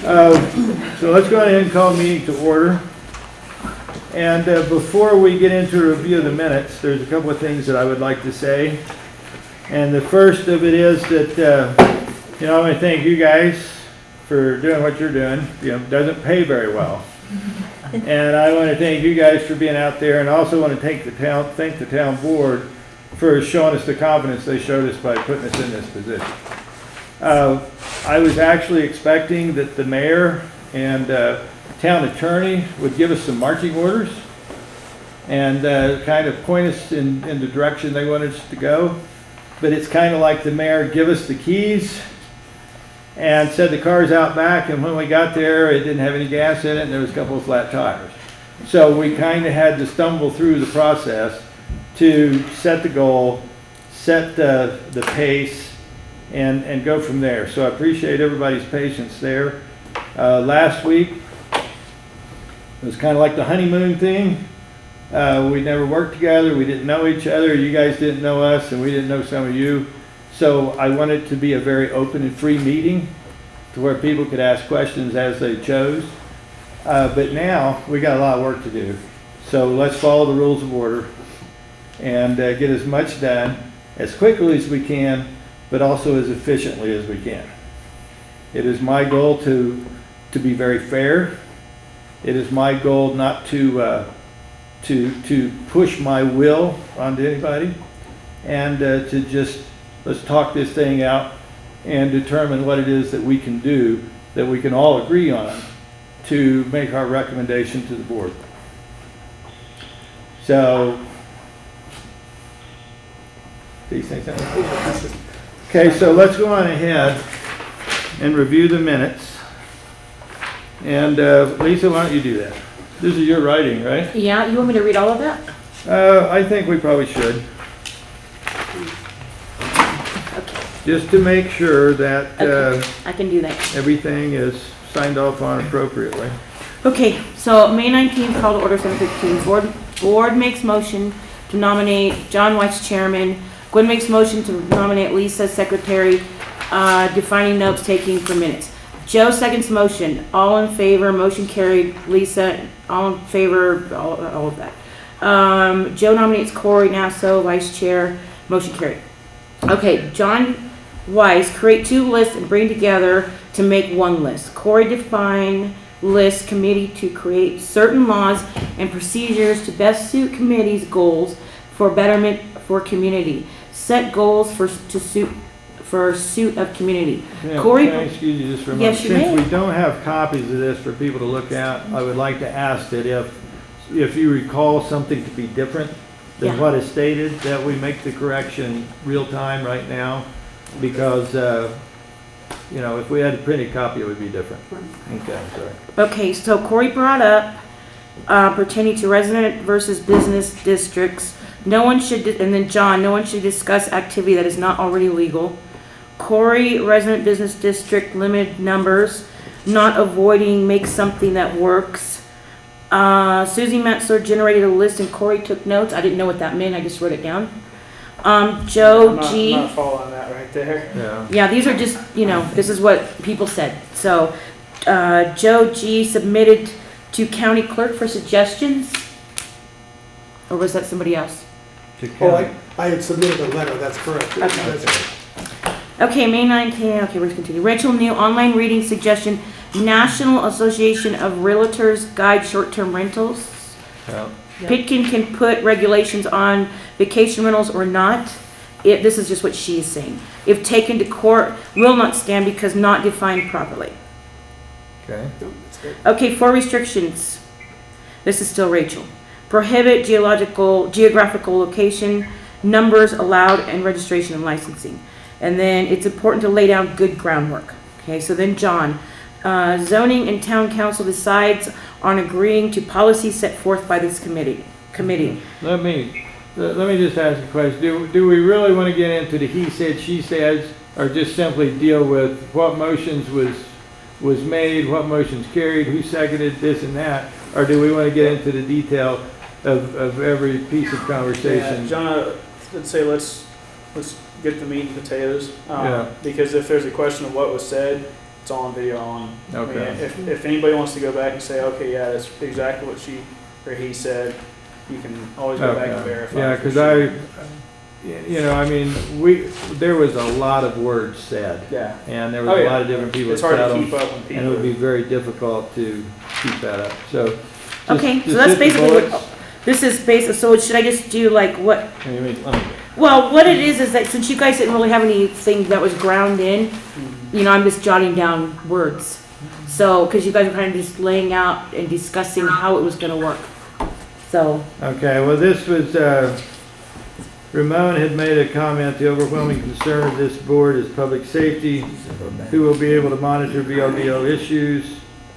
So let's go ahead and call the meeting to order. And before we get into a review of the minutes, there's a couple of things that I would like to say. And the first of it is that, I want to thank you guys for doing what you're doing. It doesn't pay very well. And I want to thank you guys for being out there, and I also want to thank the town board for showing us the confidence they showed us by putting us in this position. I was actually expecting that the mayor and town attorney would give us some marching orders and kind of point us in the direction they wanted us to go. But it's kind of like the mayor give us the keys and said the car's out back, and when we got there it didn't have any gas in it and there was a couple of flat tires. So we kind of had to stumble through the process to set the goal, set the pace, and go from there. So I appreciate everybody's patience there. Last week it was kind of like the honeymoon thing. We never worked together, we didn't know each other, you guys didn't know us, and we didn't know some of you. So I wanted it to be a very open and free meeting to where people could ask questions as they chose. But now we got a lot of work to do. So let's follow the rules of order and get as much done as quickly as we can, but also as efficiently as we can. It is my goal to be very fair. It is my goal not to push my will onto anybody, and to just let's talk this thing out and determine what it is that we can do, that we can all agree on, to make our recommendation to the board. So, these things. Okay, so let's go on ahead and review the minutes. And Lisa, why don't you do that? This is your writing, right? Yeah, you want me to read all of that? I think we probably should. Okay. Just to make sure that Okay, I can do that. everything is signed off on appropriately. Okay, so May 19th, call to order 7:15. Board makes motion to nominate John Weiss chairman. Gwen makes motion to nominate Lisa secretary, defining notes taking for minutes. Joe seconds motion. All in favor, motion carried. Lisa, all in favor, all of that. Joe nominates Corey Nasso, vice chair, motion carried. Okay, John Weiss, create two lists and bring together to make one list. Corey define list committee to create certain laws and procedures to best suit committee's goals for betterment for community. Set goals for suit of community. Yeah, Corey, can I excuse you just for a moment? yes, you Since may. we don't have copies of this for people to look at, I would like to ask that if you recall something to be different than Yeah. what is stated, that we make the correction real time right now, because if we had a printed copy, it would be different. Okay, I'm sorry. Okay, so Corey brought up pertaining to resident versus business districts. No one should, and then John, no one should discuss activity that is not already legal. Corey, resident business district, limited numbers, not avoiding, make something that works. Susie Metzler generated a list and Corey took notes. I didn't know what that meant, I just wrote it down. Joe G. I'm not following that right there. Yeah. Yeah, these are just, this is what people said. So, Joe G. submitted to county clerk for suggestions? Or was that somebody else? To Oh, county. I had submitted a letter, that's correct. Okay. That's right. Okay, May 19th, okay, we're gonna continue. Rachel New, online reading suggestion, National Association of Realtors Guide Short-Term Rentals. Yeah. Pitkin can put regulations on vacation rentals or not. This is just what she's saying. If taken to court, will not stand because not defined properly. Okay. That's good. Okay, 4 restrictions. This is still Rachel. Prohibit geographical location, numbers allowed, and registration and licensing. And then it's important to lay down good groundwork. Okay, so then John, zoning and town council decides on agreeing to policies set forth by this committee. Let me just ask a question. Do we really want to get into the he said, she says, or just simply deal with what motions was made, what motions carried, who seconded this and that, or do we want to get into the detail of every piece of conversation? Yeah, John, I'd say let's get the meat and potatoes. Yeah. Because if there's a question of what was said, it's all on video on. Okay. I mean, if anybody wants to go back and say, okay, yeah, that's exactly what she or he said, you can always go back and Okay. verify. Yeah, for because sure. I mean, there was a lot of words said. Yeah. And there Oh, was a yeah. lot of different people It's that hard said to them. keep up when people. And it would be very difficult to keep that up, so. just- Okay, just so that's hit the basically what, bullets. this is basic, so should I just do like what, I mean, let me- well, what it is that since you guys didn't really have anything that was ground in, you know, I'm just jotting down words. So, cause you guys were kind of just laying out and discussing how it was gonna work. So, Okay, well, this was, Ramon had made a comment, the overwhelming concern of this board is public safety, who will be able to monitor VLDO issues.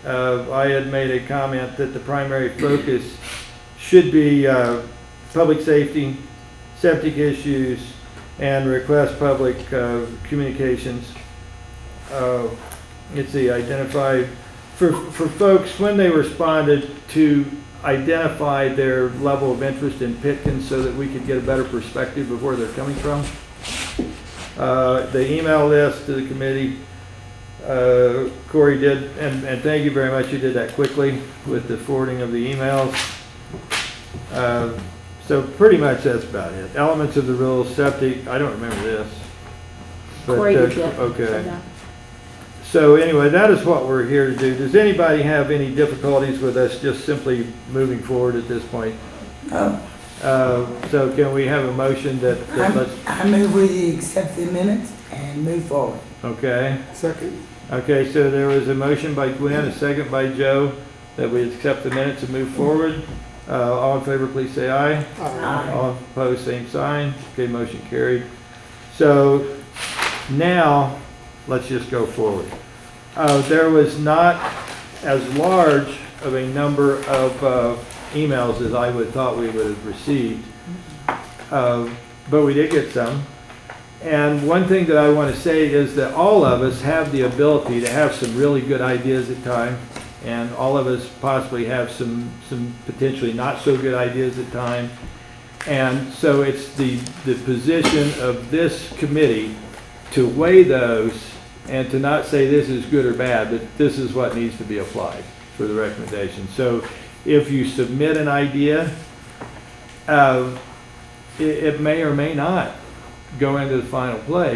I had made a comment that the primary focus should be, public safety, septic issues, and request public, communications. Let's see, identify, for folks, when they responded, to identify their level of interest in Pitkins so that we could get a better perspective of where they're coming from. The email list to the committee, Corey did, and thank you very much, you did that quickly with the forwarding of the emails. So pretty much that's about it. Elements of the rules, septic, I don't remember this. But, Corey did that. okay. So anyway, that is what we're here to do. Does anybody have any difficulties with us just simply moving forward at this point? Oh, So can we have a motion that let's, I move we accept the minutes and move forward. okay? Second. Okay, so there was a motion by Gwen, a second by Joe, that we accept the minutes and move forward. All in favor, please say aye. Aye. All opposed, same sign. Okay, motion carried. So now, let's just go forward. There was not as large of a number of emails as I would thought we would have received, but we did get some. And one thing that I want to say is that all of us have the ability to have some really good ideas at times, and all of us possibly have some potentially not so good ideas at times. And so it's the position of this committee to weigh those and to not say this is good or bad, but this is what needs to be applied for the recommendation. So if you submit an idea, it may or may not go into the final play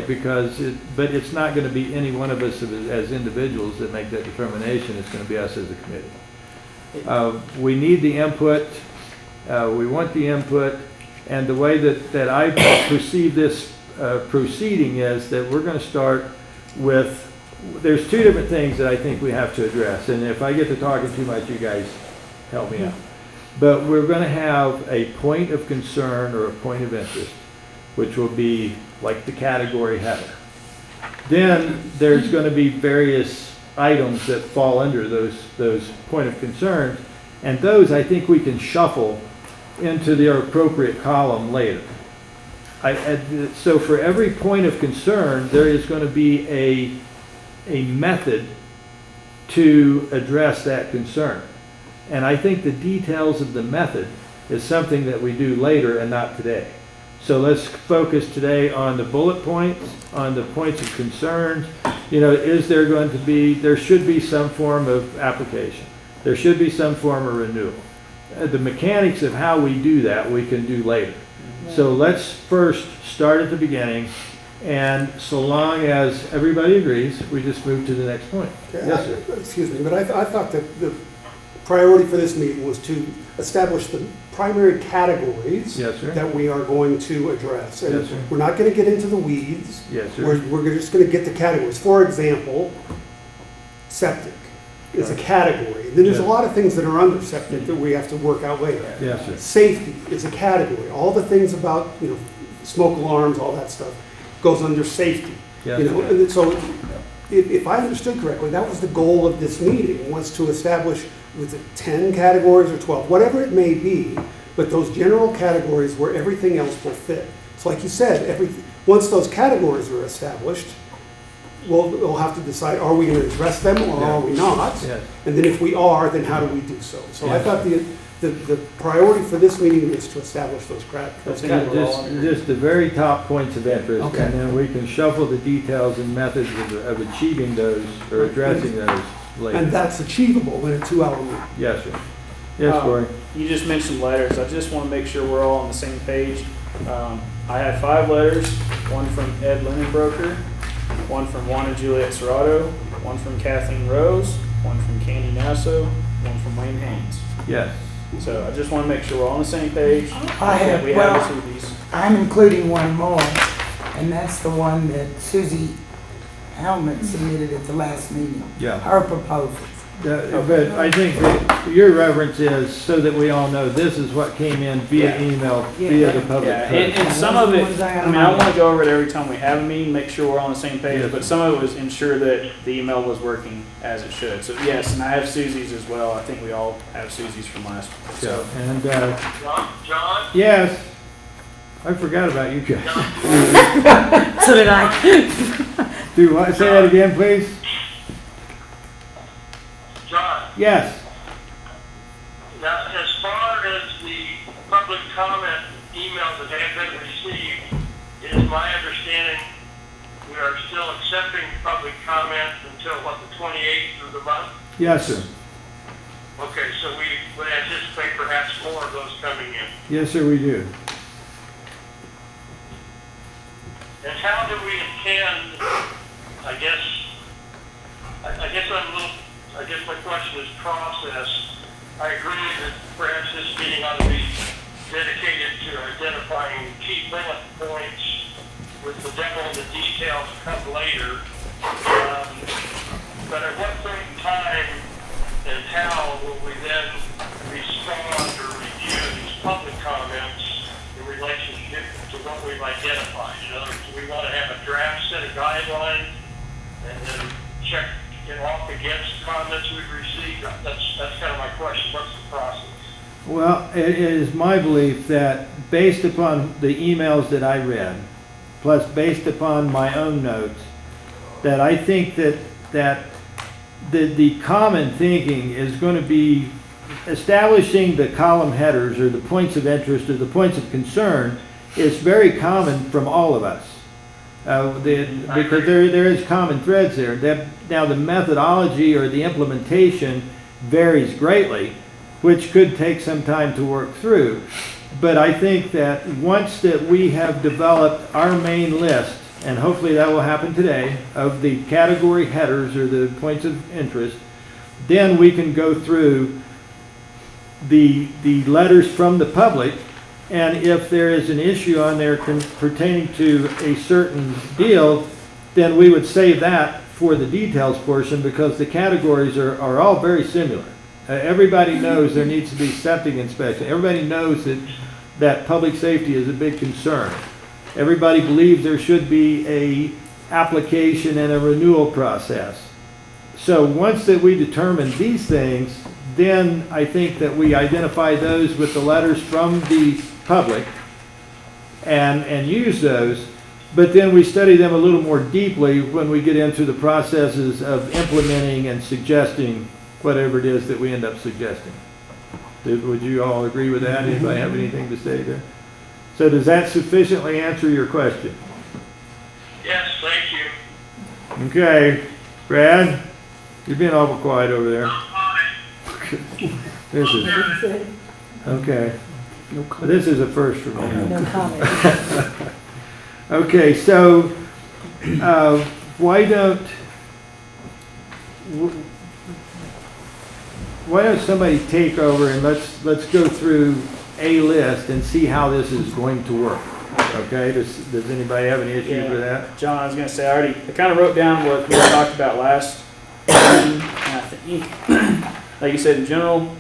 but it's not going to be any one of us as individuals that make that determination. It's going to be us as a committee. We need the input. We want the input. And the way that I perceive this proceeding is that we're going to start with, there's two different things that I think we have to address. And if I get to talking too much, you guys help me out. But we're going to have a point of concern or a point of interest, which will be like the category header. Then there's going to be various items that fall under those point of concerns. And those I think we can shuffle into the appropriate column later. So for every point of concern, there is going to be a method to address that concern. And I think the details of the method is something that we do later and not today. So let's focus today on the bullet points, on the points of concerns. You know, there should be some form of application. There should be some form of renewal. The mechanics of how we do that, we can do later. So let's first start at the beginning, and so long as everybody agrees, we just move to the next point. Okay, Yes, sir. Excuse me, but I thought that the priority for this meeting was to establish the primary categories Yes, sir. that we are going to address. And Yes, sir. we're not going to get into the weeds. Yes, sir. We're just going to get the categories. For example, septic is a category. Then there's a Yeah. lot of things that are under septic that we have to work out later. Yes, sir. Safety is a category. All the things about, smoke alarms, all that stuff goes under safety. Yes, You know, sir. and so if I understood correctly, that was the goal of this meeting, was to establish, was it 10 categories or 12, whatever it may be, but those general categories where everything else will fit. So like you said, once those categories are established, we'll have to decide, are we going to address them or Yeah. are we not? Yes. And then if we are, then how do we do so? So I Yes. thought the priority for this meeting is to establish those That's categories. Just the very top points of interest, Okay. and then we can shuffle the details and methods of achieving those or addressing those And later. that's achievable in a 2-hour meeting. Yes, sir. Yes, Corey? You just mentioned letters. I just want to make sure we're all on the same page. I had 5 letters, one from Ed Linenbroker, one from Juan and Juliet Serrato, one from Kathleen Rose, one from Candy Nasso, one from Wayne Haynes. Yes. So I just want to make sure we're all on the same page. I have, We well, have received these. I'm including one more, and that's the one that Susie Helmet submitted at the last meeting. Yeah. Her proposals. But I think that your reference is so that we all know this is what came in via Yeah. email, via the public. Yeah, post. and some of it, I mean, I want to go over it every time we have a meeting, make sure we're on the same page, Yes. but some of it was ensure that the email was working as it should. So yes, and I have Susie's as well. I think we all have Susie's from last week. So And, John? yes, I forgot about you guys. So did I. Do what, say that again, please? John, Yes. now as far as the public comment emails that have been received, it is my understanding we are still accepting public comment until what, the 28th of the month? Yes, sir. Okay, so we would anticipate perhaps more of those coming in. Yes, sir, we do. And how do we intend, I guess my question is process. I agree that perhaps this meeting ought to be dedicated to identifying key bullet points with the devil in the details come later. But at what point in time and how will we then respond or review these public comments in relationship to what we've identified? In other words, do we want to have a draft set of guidelines and then check it off against comments we've received? That's kind of my question. What's the process? Well, it is my belief that based upon the emails that I read, plus based upon my own notes, that I think that the common thinking is going to be establishing the column headers or the points of interest or the points of concern is very common from all of us. Because there is common threads there. Now the methodology or the implementation varies greatly, which could take some time to work through. But I think that once that we have developed our main list, and hopefully that will happen today, of the category headers or the points of interest, then we can go through the letters from the public, and if there is an issue on there pertaining to a certain deal, then we would save that for the details portion because the categories are all very similar. Everybody knows there needs to be septic inspection. Everybody knows that public safety is a big concern. Everybody believes there should be a application and a renewal process. So once that we determine these things, then I think that we identify those with the letters from the public and use those, but then we study them a little more deeply when we get into the processes of implementing and suggesting whatever it is that we end up suggesting. Would you all agree with that? Anybody have anything to say there? So does that sufficiently answer your question? Yes, thank you. Okay, Brad, you're being awful quiet over there. This is, okay. This is a first for me. No comment. Okay, so why don't somebody take over and let's go through a list and see how this is going to work. Okay, does anybody have any issues with that? John, I was going to say, I kind of wrote down what we talked about last meeting, and I think, like you said, in general,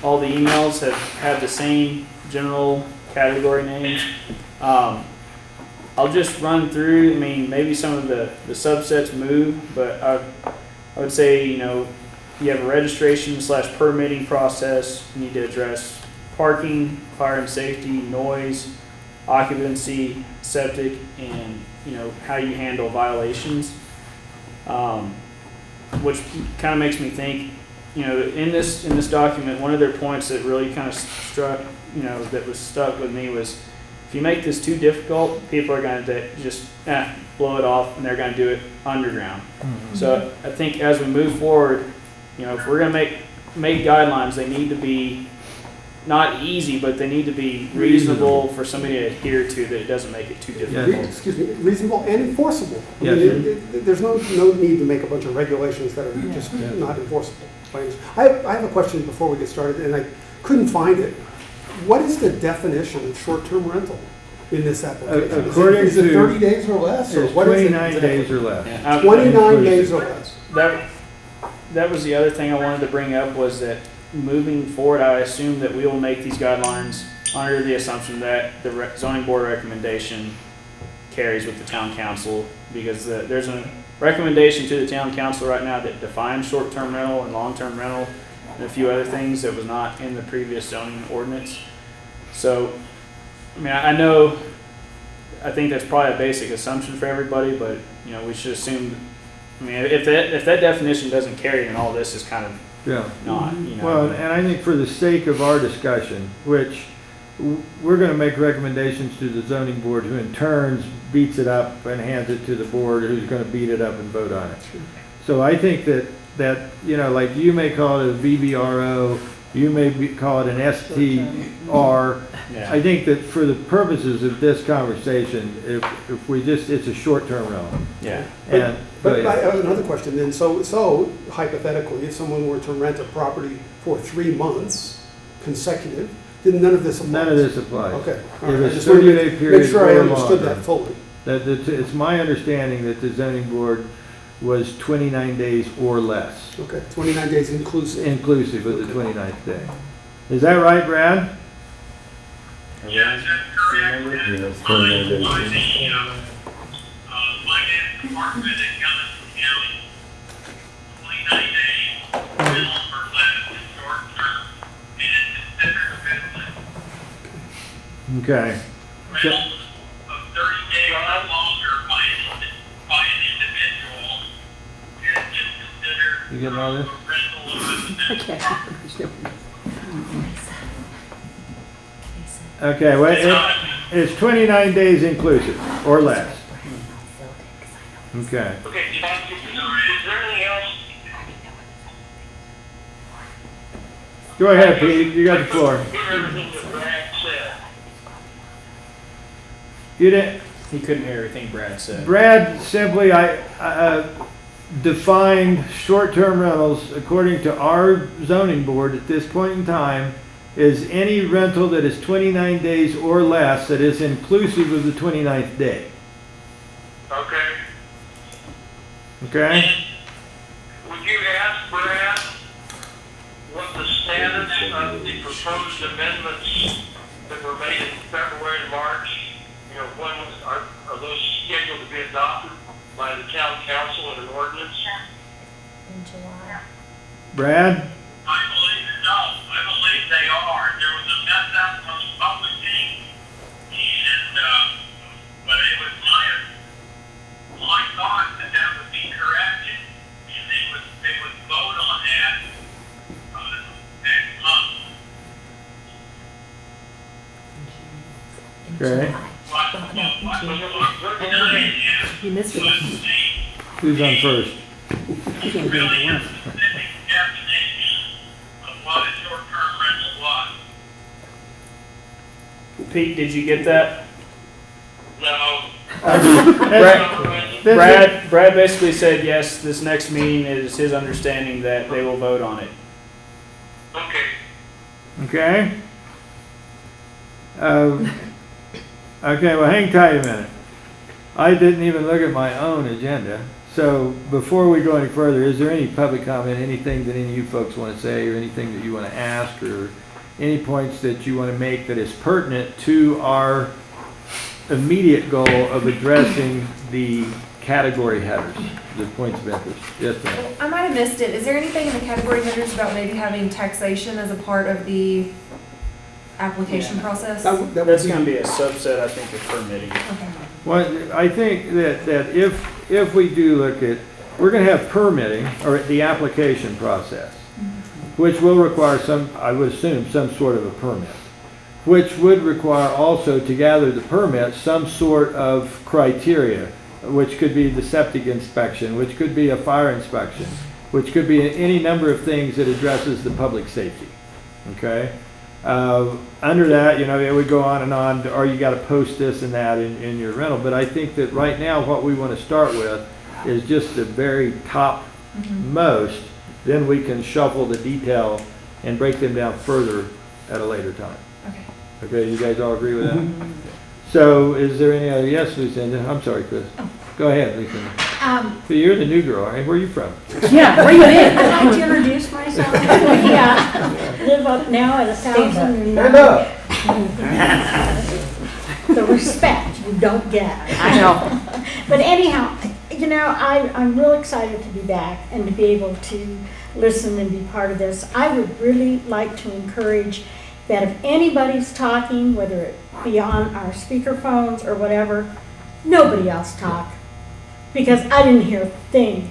all the emails have had the same general category names. I'll just run through. I mean, maybe some of the subsets move, but I would say, you have a registration / permitting process. You need to address parking, fire and safety, noise, occupancy, septic, and how you handle violations. Which kind of makes me think you know, in this document, one of their points that really kind of struck, you know, that was stuck with me was, if you make this too difficult, people are going to just blow it off, and they're going to do it underground. So I think as we move forward, you know, if we're going to make guidelines, they need to be not easy, but they need to be reasonable for somebody to adhere to, that it doesn't make it too difficult. Excuse me, reasonable and enforceable. I Yes, mean, there's no need to make a bunch of regulations that are just not enforceable. I have a question before we get started, and I couldn't find it. What is the definition of short-term rental in this application? According Is it to- 30 days or less? Or It's what is it 29 exactly? days or less. Yeah. 29 days or less. That was the other thing I wanted to bring up, was that moving forward, I assume that we will make these guidelines under the assumption that the zoning board recommendation carries with the town council, because there's a recommendation to the town council right now that defines short-term rental and long-term rental and a few other things that was not in the previous zoning ordinance. So, I mean, I think that's probably a basic assumption for everybody, but, you know, we should assume, I mean, if that definition doesn't carry, then all this is kind of Yeah. not, you know. Well, and I think for the sake of our discussion, which we're going to make recommendations to the zoning board, who in turn beats it up and hands it to the board, who's going to beat it up and vote on it. So I think that, you know, like you may call it a VBRO, you may call it an STR. Yeah. I think that for the purposes of this conversation, if we just, it's a short-term rental. Yeah. And, But I have another question then. So hypothetically, if someone were to rent a property for 3 months consecutive, then none of this applies? none of this applies. Okay. All If right. I it's just wanted to 30-day period make sure I or understood longer. that fully. That it's my understanding that the zoning board was 29 days or less, Okay, 29 days inclusive. inclusive of the 29th day. Is that right, Brad? Yes, that's correct. That's my finance department in Gunnison County, 29 days, bill for less than short term, and it's considered a business. Okay. Rentals of 30 days or longer by an individual is considered You getting all this? rental of residential. Okay, well, it's 29 days inclusive or less. Okay. Okay, is there anything else? Go ahead, Pete, you got the floor. Hear everything that Brad said. You didn't, He couldn't hear everything Brad said. Brad simply, defined short-term rentals according to our zoning board at this point in time is any rental that is 29 days or less that is inclusive of the 29th day. Okay. Okay? And would you ask Brad what the status of the proposed amendments that were made in February and March, you know, when are those scheduled to be adopted by the town council in an ordinance? In July. Brad? I believe they are. There was a mess up on the publishing, and, but it was my thought that would be corrected, and they would vote on that, next month. Okay. What tonight is, You missed it. was the Who's on first? really a specific definition of what a short-term rental was. Pete, did you get that? No. Brad basically said, yes, this next meeting is his understanding that they will vote on it. Okay. Okay? Okay, well, hang tight a minute. I didn't even look at my own agenda. So before we go any further, is there any public comment, anything that any of you folks want to say, or anything that you want to ask, or any points that you want to make that is pertinent to our immediate goal of addressing the category headers, the points of interest? Yes, ma'am. I might have missed it. Is there anything in the category headers about maybe having taxation as a part of the application process? That would That's be- gonna be a subset, I think, of permitting. Okay. Well, I think that if we do look at, we're gonna have permitting, or the application process. which will require some, I would assume, some sort of a permit, which would require also to gather the permit, some sort of criteria, which could be the septic inspection, which could be a fire inspection, which could be any number of things that addresses the public safety, okay? Under that, you know, it would go on, or you gotta post this and that in your rental, but I think that right now what we wanna start with is just the very top most, then we can shuffle the detail and break them down further at a later time. Okay. Okay, you guys all agree with that? So is there any other, yes, Lucinda, I'm sorry, Chris. Go ahead, Lucinda. So you're the new girl, right? Where are you from? Yeah, where you in? I'd like to introduce myself. We live up now at 1,000. The respect you don't get. I know. But anyhow, you know, I'm real excited to be back and to be able to listen and be part of this. I would really like to encourage that if anybody's talking, whether it be on our speakerphones or whatever, nobody else talk. Because I didn't hear a thing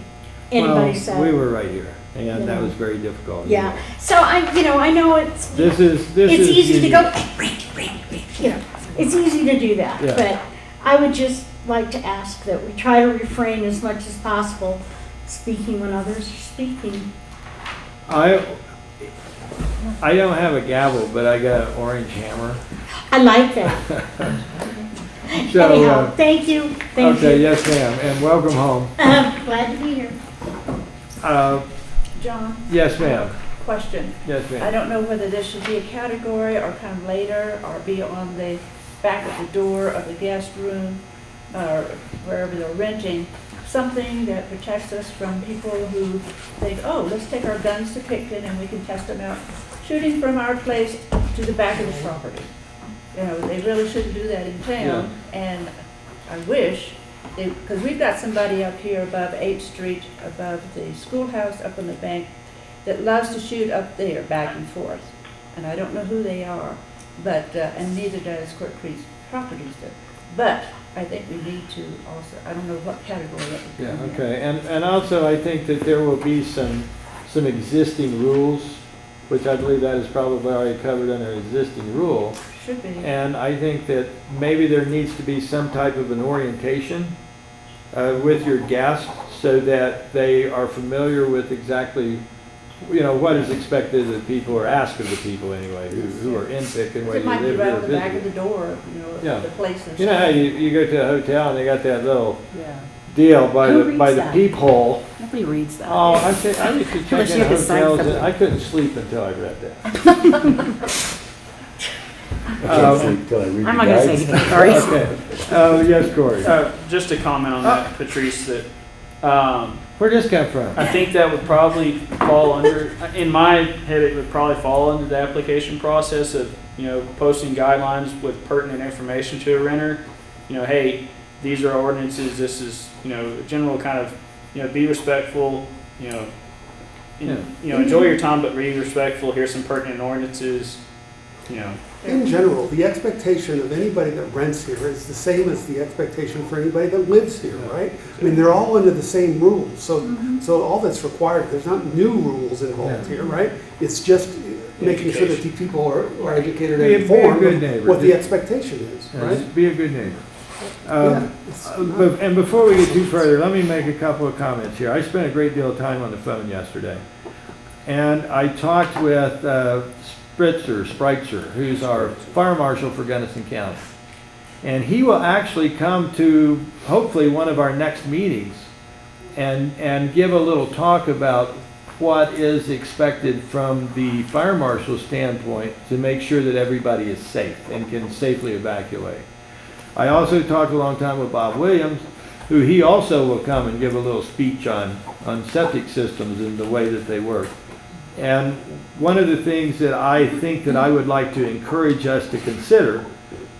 anybody said. We were right here, and You that know. was very difficult. Yeah, so I know it's. This is It's easy to unique. go, Randy, you know, it's easy to do that. Yeah. But I would just like to ask that we try to refrain as much as possible, speaking when others are speaking. I don't have a gavel, but I got an orange hammer. I like that. So, Anyhow, thank you, thank okay, you. yes, ma'am, and welcome home. Glad to be here. John, Yes, ma'am. question. Yes, I ma'am. don't know whether this should be a category or come later or be on the back of the door of the guest room or wherever they're renting. Something that protects us from people who think, oh, let's take our guns to Picton and we can test them out. Shooting from our place to the back of the property. You know, they really shouldn't do that in town. And I wish, because we've got somebody up here above 8th Street, above the schoolhouse up on the bank, that loves to shoot up there back and forth. And I don't know who they are, but, and neither does Court Creek's Properties do. But I think we need to also, I don't know what category that would be. Yeah, okay, and also I think that there will be some existing rules, which I believe that is probably already covered under existing rule. Should be. And I think that maybe there needs to be some type of an orientation with your guests so that they are familiar with exactly, you know, what is expected of the people, or asked of the people anyway, who are in Picton, where It you might be live, right who on are the back of visiting. the door, you know, Yeah. the place. and You know how stuff. you go to a hotel and they got that little Yeah. deal by Who the reads that? peephole. Nobody reads that. Oh, I used to check Unless in you have to sign hotels and something. I couldn't sleep until I read that. I'm not gonna say anything, sorry. Okay. Yes, Corey. Just to comment on that, Patrice, that, Where'd this come from? I think that would probably fall under, in my head, it would probably fall under the application process of, you know, posting guidelines with pertinent information to a renter. You know, hey, these are ordinances, this is, you know, general kind of, you know, be respectful, you know, Yeah. enjoy your time, but be respectful, here's some pertinent ordinances, you know. In general, the expectation of anybody that rents here is the same as the expectation for anybody that lives here, right? I mean, they're all under the same rules, so all that's required, there's not new rules involved Yeah. here, right? It's just making sure that the people are educated and Be a informed good of neighbor. what the expectation is, Yeah, right? just be a good neighbor. Yeah, it's not- And before we get too further, let me make a couple of comments here. I spent a great deal of time on the phone yesterday. And I talked with Spritzer, who's our fire marshal for Gunnison County. And he will actually come to, hopefully, one of our next meetings and give a little talk about what is expected from the fire marshal's standpoint to make sure that everybody is safe and can safely evacuate. I also talked a long time with Bob Williams, who he also will come and give a little speech on septic systems and the way that they work. And one of the things that I think that I would like to encourage us to consider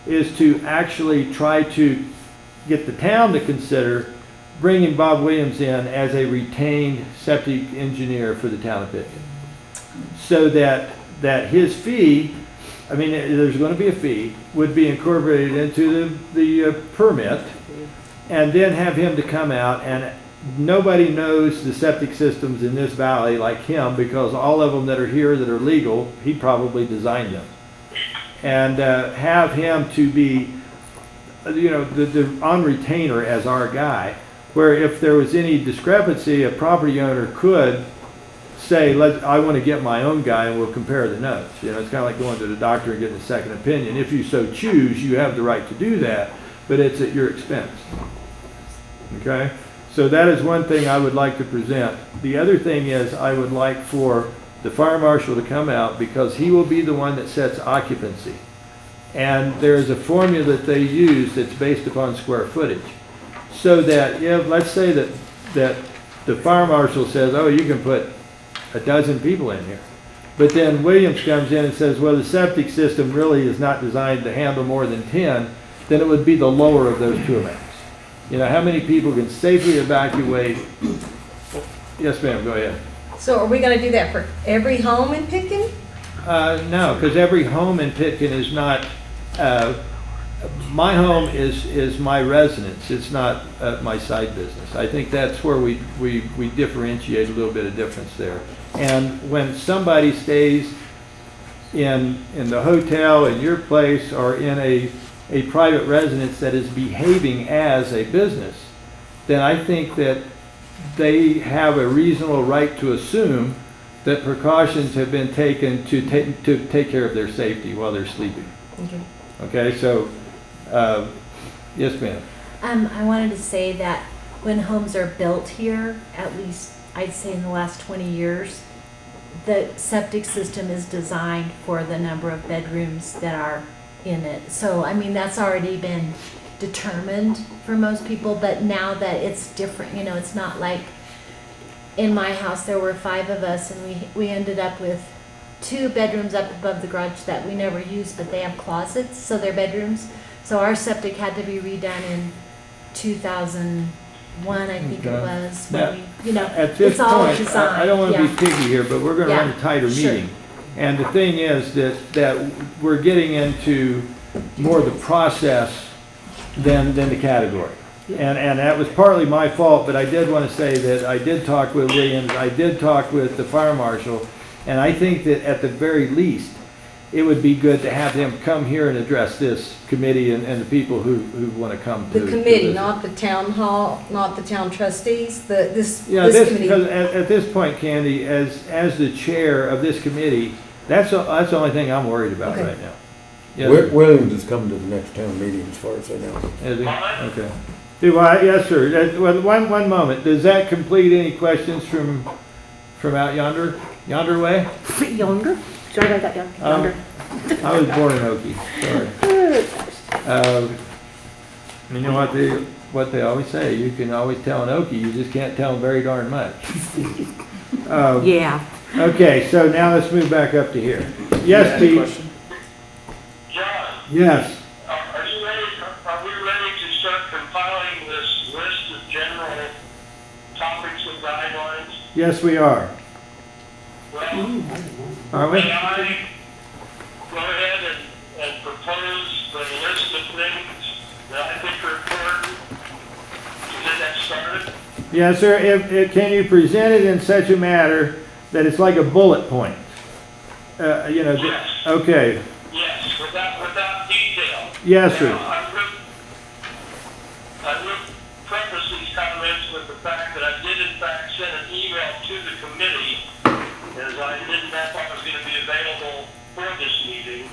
is to actually try to get the town to consider bringing Bob Williams in as a retained septic engineer for the town of Picton. So that his fee, I mean, there's going to be a fee, would be incorporated into the permit, and then have him to come out nobody knows the septic systems in this valley like him, because all of them that are here that are legal, he probably designed them. And have him to be, on retainer as our guy, where if there was any discrepancy, a property owner could say, I want to get my own guy and we'll compare the notes. It's kind of like going to the doctor and getting a second opinion. If you so choose, you have the right to do that, but it's at your expense. Okay? So that is one thing I would like to present. The other thing is I would like for the fire marshal to come out, because he will be the one that sets occupancy. And there's a formula that they use that's based upon square footage. So that if, let's say that the fire marshal says, oh, you can put a dozen people in here. But then Williams comes in and says, well, the septic system really is not designed to handle more than 10, then it would be the lower of those two amounts. How many people can safely evacuate? Yes, ma'am, go ahead. So are we gonna do that for every home in Pitkin? No, because every home in Pitkin is not, my home is my residence. It's not my side business. I think that's where we differentiate a little bit of difference there. And when somebody stays in the hotel, in your place, or in a private residence that is behaving as a business, then I think that they have a reasonable right to assume that precautions have been taken to take care of their safety while they're sleeping. Okay, so, yes, ma'am. I wanted to say that when homes are built here, at least I'd say in the last 20 years, the septic system is designed for the number of bedrooms that are in it. So, I mean, that's already been determined for most people, but now that it's different, it's not like in my house there were 5 of us and we ended up with 2 bedrooms up above the garage that we never used, but they have closets, so they're bedrooms. So our septic had to be redone in 2001, I think it was. Now, when at this it's all point, designed. I don't want to be piggy here, but we're going to run a tighter Sure. meeting. And the thing is that we're getting into more the process than the category. And that was partly my fault, but I did want to say that I did talk with Williams, I did talk with the fire marshal, and I think that at the very least, it would be good to have him come here and address this committee and the people who want to come to The committee, visit. not the town hall, not the town trustees, this Because committee. at this point, Candy, as the chair of this committee, that's the only thing I'm worried about Okay. right now. Yes, sir. Williams is coming to the next town meeting as far as I know. Is he? Okay. Do I, yes, sir. Well, one moment. Does that complete any questions from out yonder way? Younger? Sorry, I got younger. I was born in Okie, sorry. You know what they always say, you can always tell an Okie, you just can't tell them very darn much. Yeah. Okay, so now let's move back up to here. Any Yes, Pete? question? John, Yes. are we ready to start compiling this list of general topics and guidelines? Yes, we are. Well, Are we? may I go ahead and propose the list of things that I think are important to get that started? Yes, sir. Can you present it in such a manner that it's like a bullet point? Yes. Okay. Yes, without detail. Yes, sir. Now, I would preface these comments with the fact that I did in fact send an email to the committee, as I didn't know if I was going to be available for this meeting,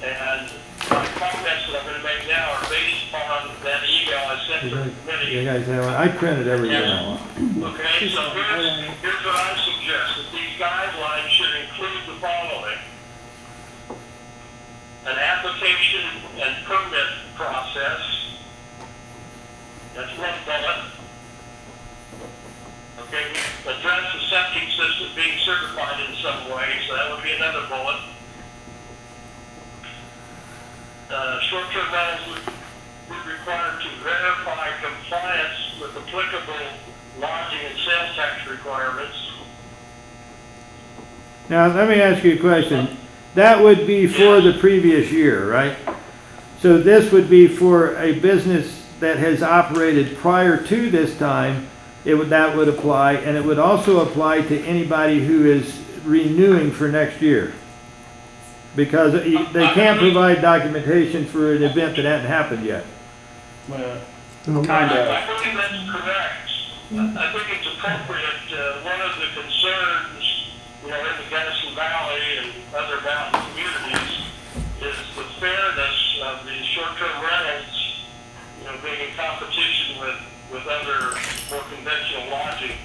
and my comments that I'm going to make now are based upon that email I sent to the committee. You guys have one? I printed everything out. Okay, so here's what I suggest, that these guidelines should include the following. An application and permit process. That's one bullet. Okay, address the septic system being certified in some way, so that would be another bullet. Short-term rentals would require to verify compliance with applicable lodging and sales tax requirements. Now, let me ask you a question. That would be for the previous year, right? So this would be for a business that has operated prior to this time, that would apply, and it would also apply to anybody who is renewing for next year. Because they can't provide documentation for an event that hasn't happened yet. Well, No. kind of. I believe that's correct. I think it's appropriate. One of the concerns, in the Gunnison Valley and other mountain communities is the fairness of the short-term rentals, being in competition with other more conventional lodging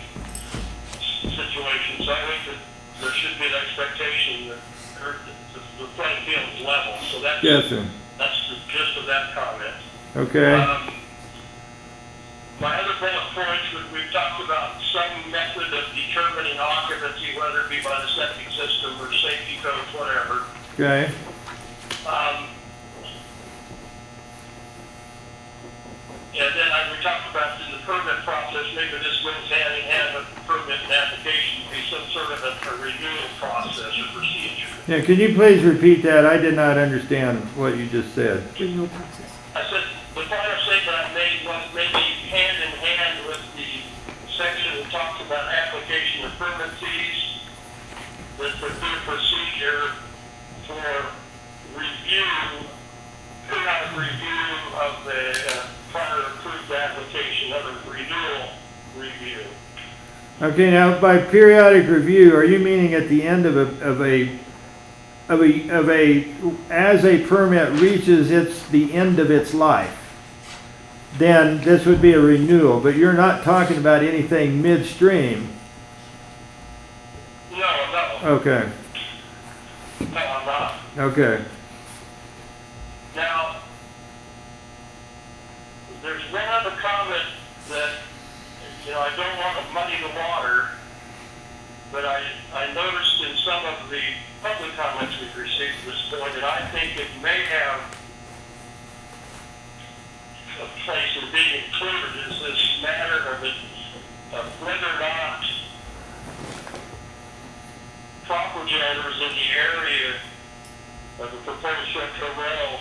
situations. So I think that there should be an expectation that the playing field is level. So that's Yes, sir. that's the gist of that comment. Okay. My other bullet points, we've talked about some method of determining occupancy, whether it be by the septic system or safety codes, whatever. Okay. And then we talked about in the permit process, maybe this goes hand in hand with the permit and application, be some sort of a renewal process or procedure. Yeah, can you please repeat that? I did not understand what you just said. Renewal process. I said, the final statement I made was maybe hand in hand with the section that talks about application of permit fees, that there be a procedure for periodic review of the prior approved application, other renewal review. Okay, now by periodic review, are you meaning at the end as a permit reaches the end of its life? Then this would be a renewal, but you're not talking about anything midstream. No. Okay, No, I'm not. okay. Now, there's one other comment that, I don't want to muddy the water, but I noticed in some of the public comments we've received at this point, and I think it may have a place in being included, is this matter of whether or not property owners in the area of the proposed short-term rental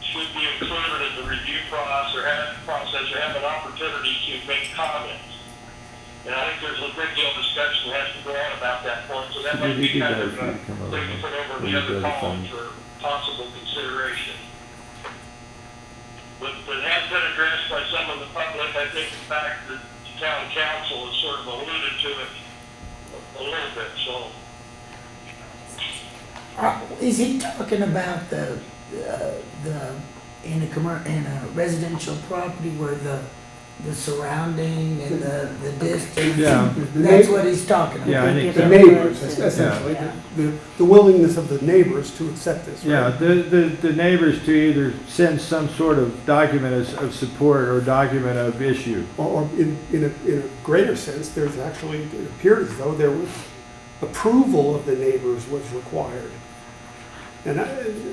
should be included in the review process or have an opportunity to make comments. And I think there's a great deal of discussion that has to go on about that point, so that might be kind of a thing to put over the other column for possible consideration. But it has been addressed by some of the public. I think the fact that the town council has sort of alluded to it a little bit, so. Is he talking about in a residential property where the surrounding and the distance? Yeah. That's what he's talking about. Yeah, I think The so. neighbors, essentially, the willingness of the neighbors to accept this. Yeah, Right? the neighbors to either send some sort of document of support or document of issue. Or in a greater sense, there's actually, it appeared as though there was approval of the neighbors was required. And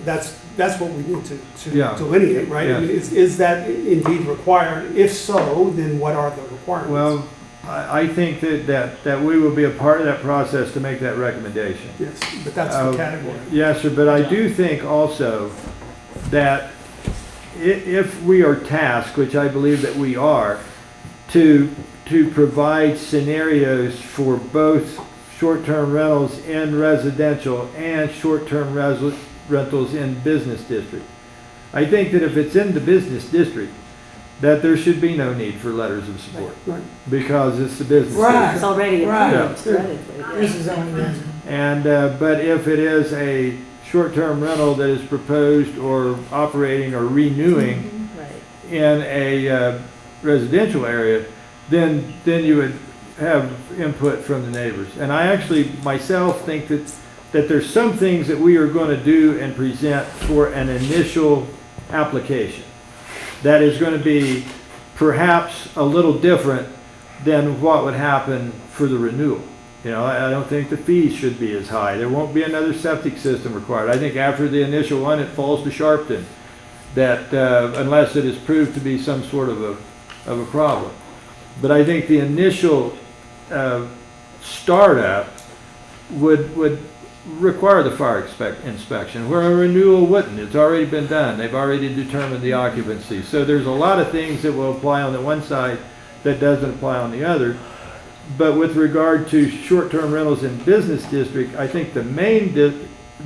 that's what we need to Yeah. delineate, right? Yeah. I mean, is that indeed required? If so, then what are the requirements? Well, I think that we will be a part of that process to make that recommendation. Yes, but that's the category. Yes, sir, but I do think also that if we are tasked, which I believe that we are, to provide scenarios for both short-term rentals in residential and short-term rentals in business district. I think that if it's in the business district, that there should be no need for letters of support, Right. because it's the business Right. It's already Right. approved. Yeah. This is only residential. And, but if it is a short-term rental that is proposed or operating or renewing Right. in a residential area, then you would have input from the neighbors. And I actually myself think that there's some things that we are going to do and present for an initial application that is going to be perhaps a little different than what would happen for the renewal. I don't think the fees should be as high. There won't be another septic system required. I think after the initial one, it falls to Sharpton, that unless it is proved to be some sort of a problem. But I think the initial startup would require the fire inspection, where a renewal wouldn't. It's already been done. They've already determined the occupancy. So there's a lot of things that will apply on the one side that doesn't apply on the other. But with regard to short-term rentals in business district, I think the main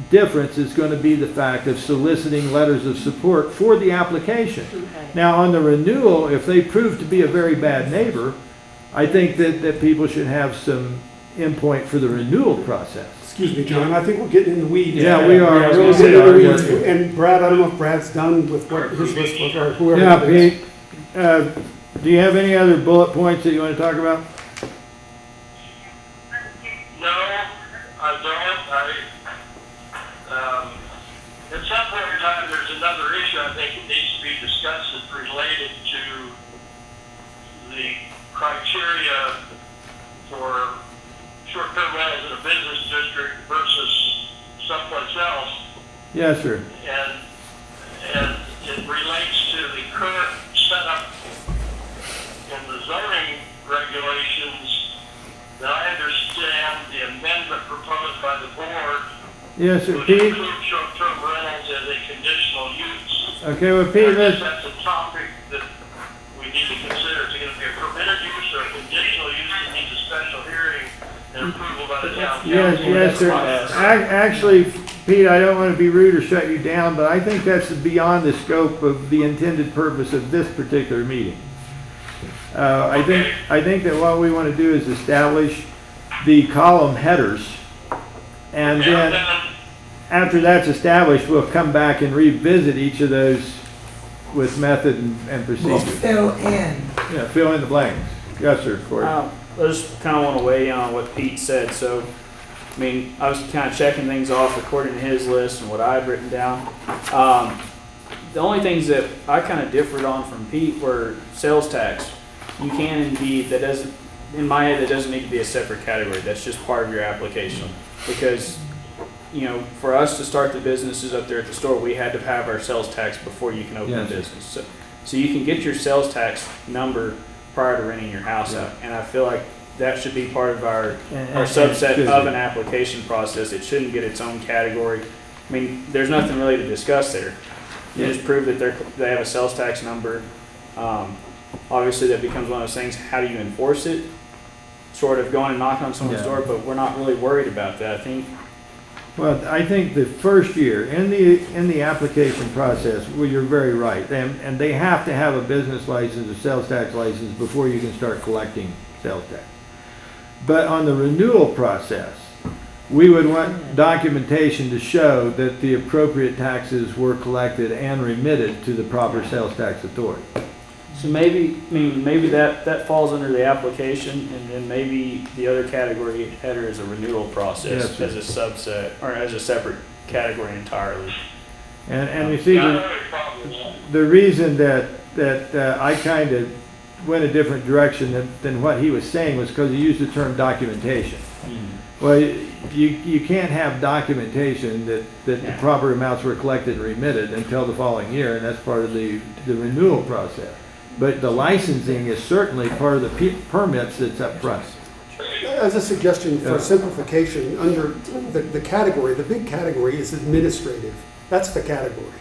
difference is going to be the fact of soliciting letters of support for the application. Now, on the renewal, if they prove to be a very bad neighbor, I think that people should have some input for the renewal process. Excuse me, John, I think we're getting in the weeds. Yeah, we are. Yeah, Really we're getting in the weeds. are. And Brad, I don't know if Brad's done with what his list was, or whoever. Yeah, it is. Pete, do you have any other bullet points that you want to talk about? No, I don't. At some point in time, there's another issue I think it needs to be discussed that's related to the criteria for short-term rentals in a business district versus someplace else. Yes, sir. And it relates to the current setup in the zoning regulations that I understand the amendment proposed by the board Yes, sir. would Pete? include short-term rentals as a conditional use. Okay, well, Pete, I guess let's, that's a topic that we need to consider. Is it going to be a permitted use or a conditional use that needs a special hearing and approval by the town council? yes, sir. Actually, Pete, I don't want to be rude or shut you down, but I think that's beyond the scope of the intended purpose of this particular meeting. I think that what we want to do is establish the column headers, and then after that's established, we'll come back and revisit each of those with method and We'll procedure. fill in. Yeah, fill in the blanks. Yes, sir, Corey. I just kind of want to weigh in on what Pete said. So, I mean, I was kind of checking things off according to his list and what I'd written down. The only things that I kind of differed on from Pete were sales tax. You can indeed, that doesn't, in my head, that doesn't need to be a separate category. That's just part of your application. Because, you know, for us to start the businesses up there at the store, we had to have our sales tax before you can open a Yes. business. So you can get your sales tax number prior to renting your house out. And I feel like that should be part of our subset of an application process. It shouldn't get its own category. I mean, there's nothing really to discuss there. You just prove that they have a sales tax number. Obviously, that becomes one of those things. How do you enforce it? Sort of going and knocking on someone's door, but we're not really worried about that. I think. Well, I think the first year in the application process, well, you're very right, and they have to have a business license, a sales tax license before you can start collecting sales tax. But on the renewal process, we would want documentation to show that the appropriate taxes were collected and remitted to the proper sales tax authority. So maybe that falls under the application, and then maybe the other category header is a renewal process as a subset or as a separate category entirely. And you see, the reason that I kind of went a different direction than what he was saying was because he used the term documentation. Well, you can't have documentation that the proper amounts were collected and remitted until the following year, and that's part of the renewal process. But the licensing is certainly part of the permits that's up front. As a suggestion for simplification, under the category, the big category is administrative. That's the category.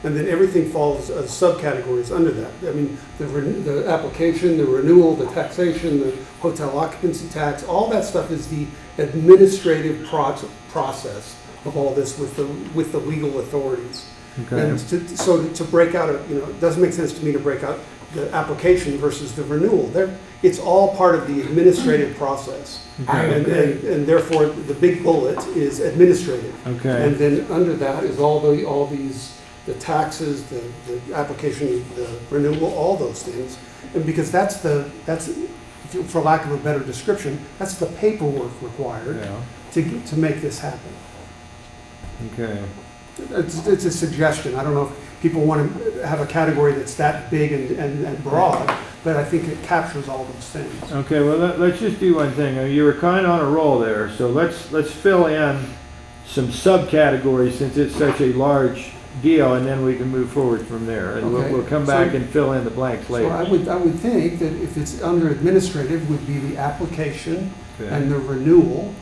And then everything falls as subcategories under that. I mean, the application, the renewal, the taxation, the hotel occupancy tax, all that stuff is the administrative process of all this with the legal authorities. Okay. And to break out, it doesn't make sense to me to break out the application versus the renewal. It's all part of the administrative process. And therefore, the big bullet is administrative. Okay. And then under that is all these, the taxes, the application, the renewal, all those things. And because that's for lack of a better description, that's the paperwork required to make this happen. Okay. It's a suggestion. I don't know if people want to have a category that's that big and broad, but I think it captures all those things. Okay, well, let's just do one thing. You were kind of on a roll there, so let's fill in some subcategories since it's such a large deal, and then we can move forward from there. And Okay. we'll come back and fill in the blanks later. So I would think that if it's under administrative, would be the application Okay. and the renewal,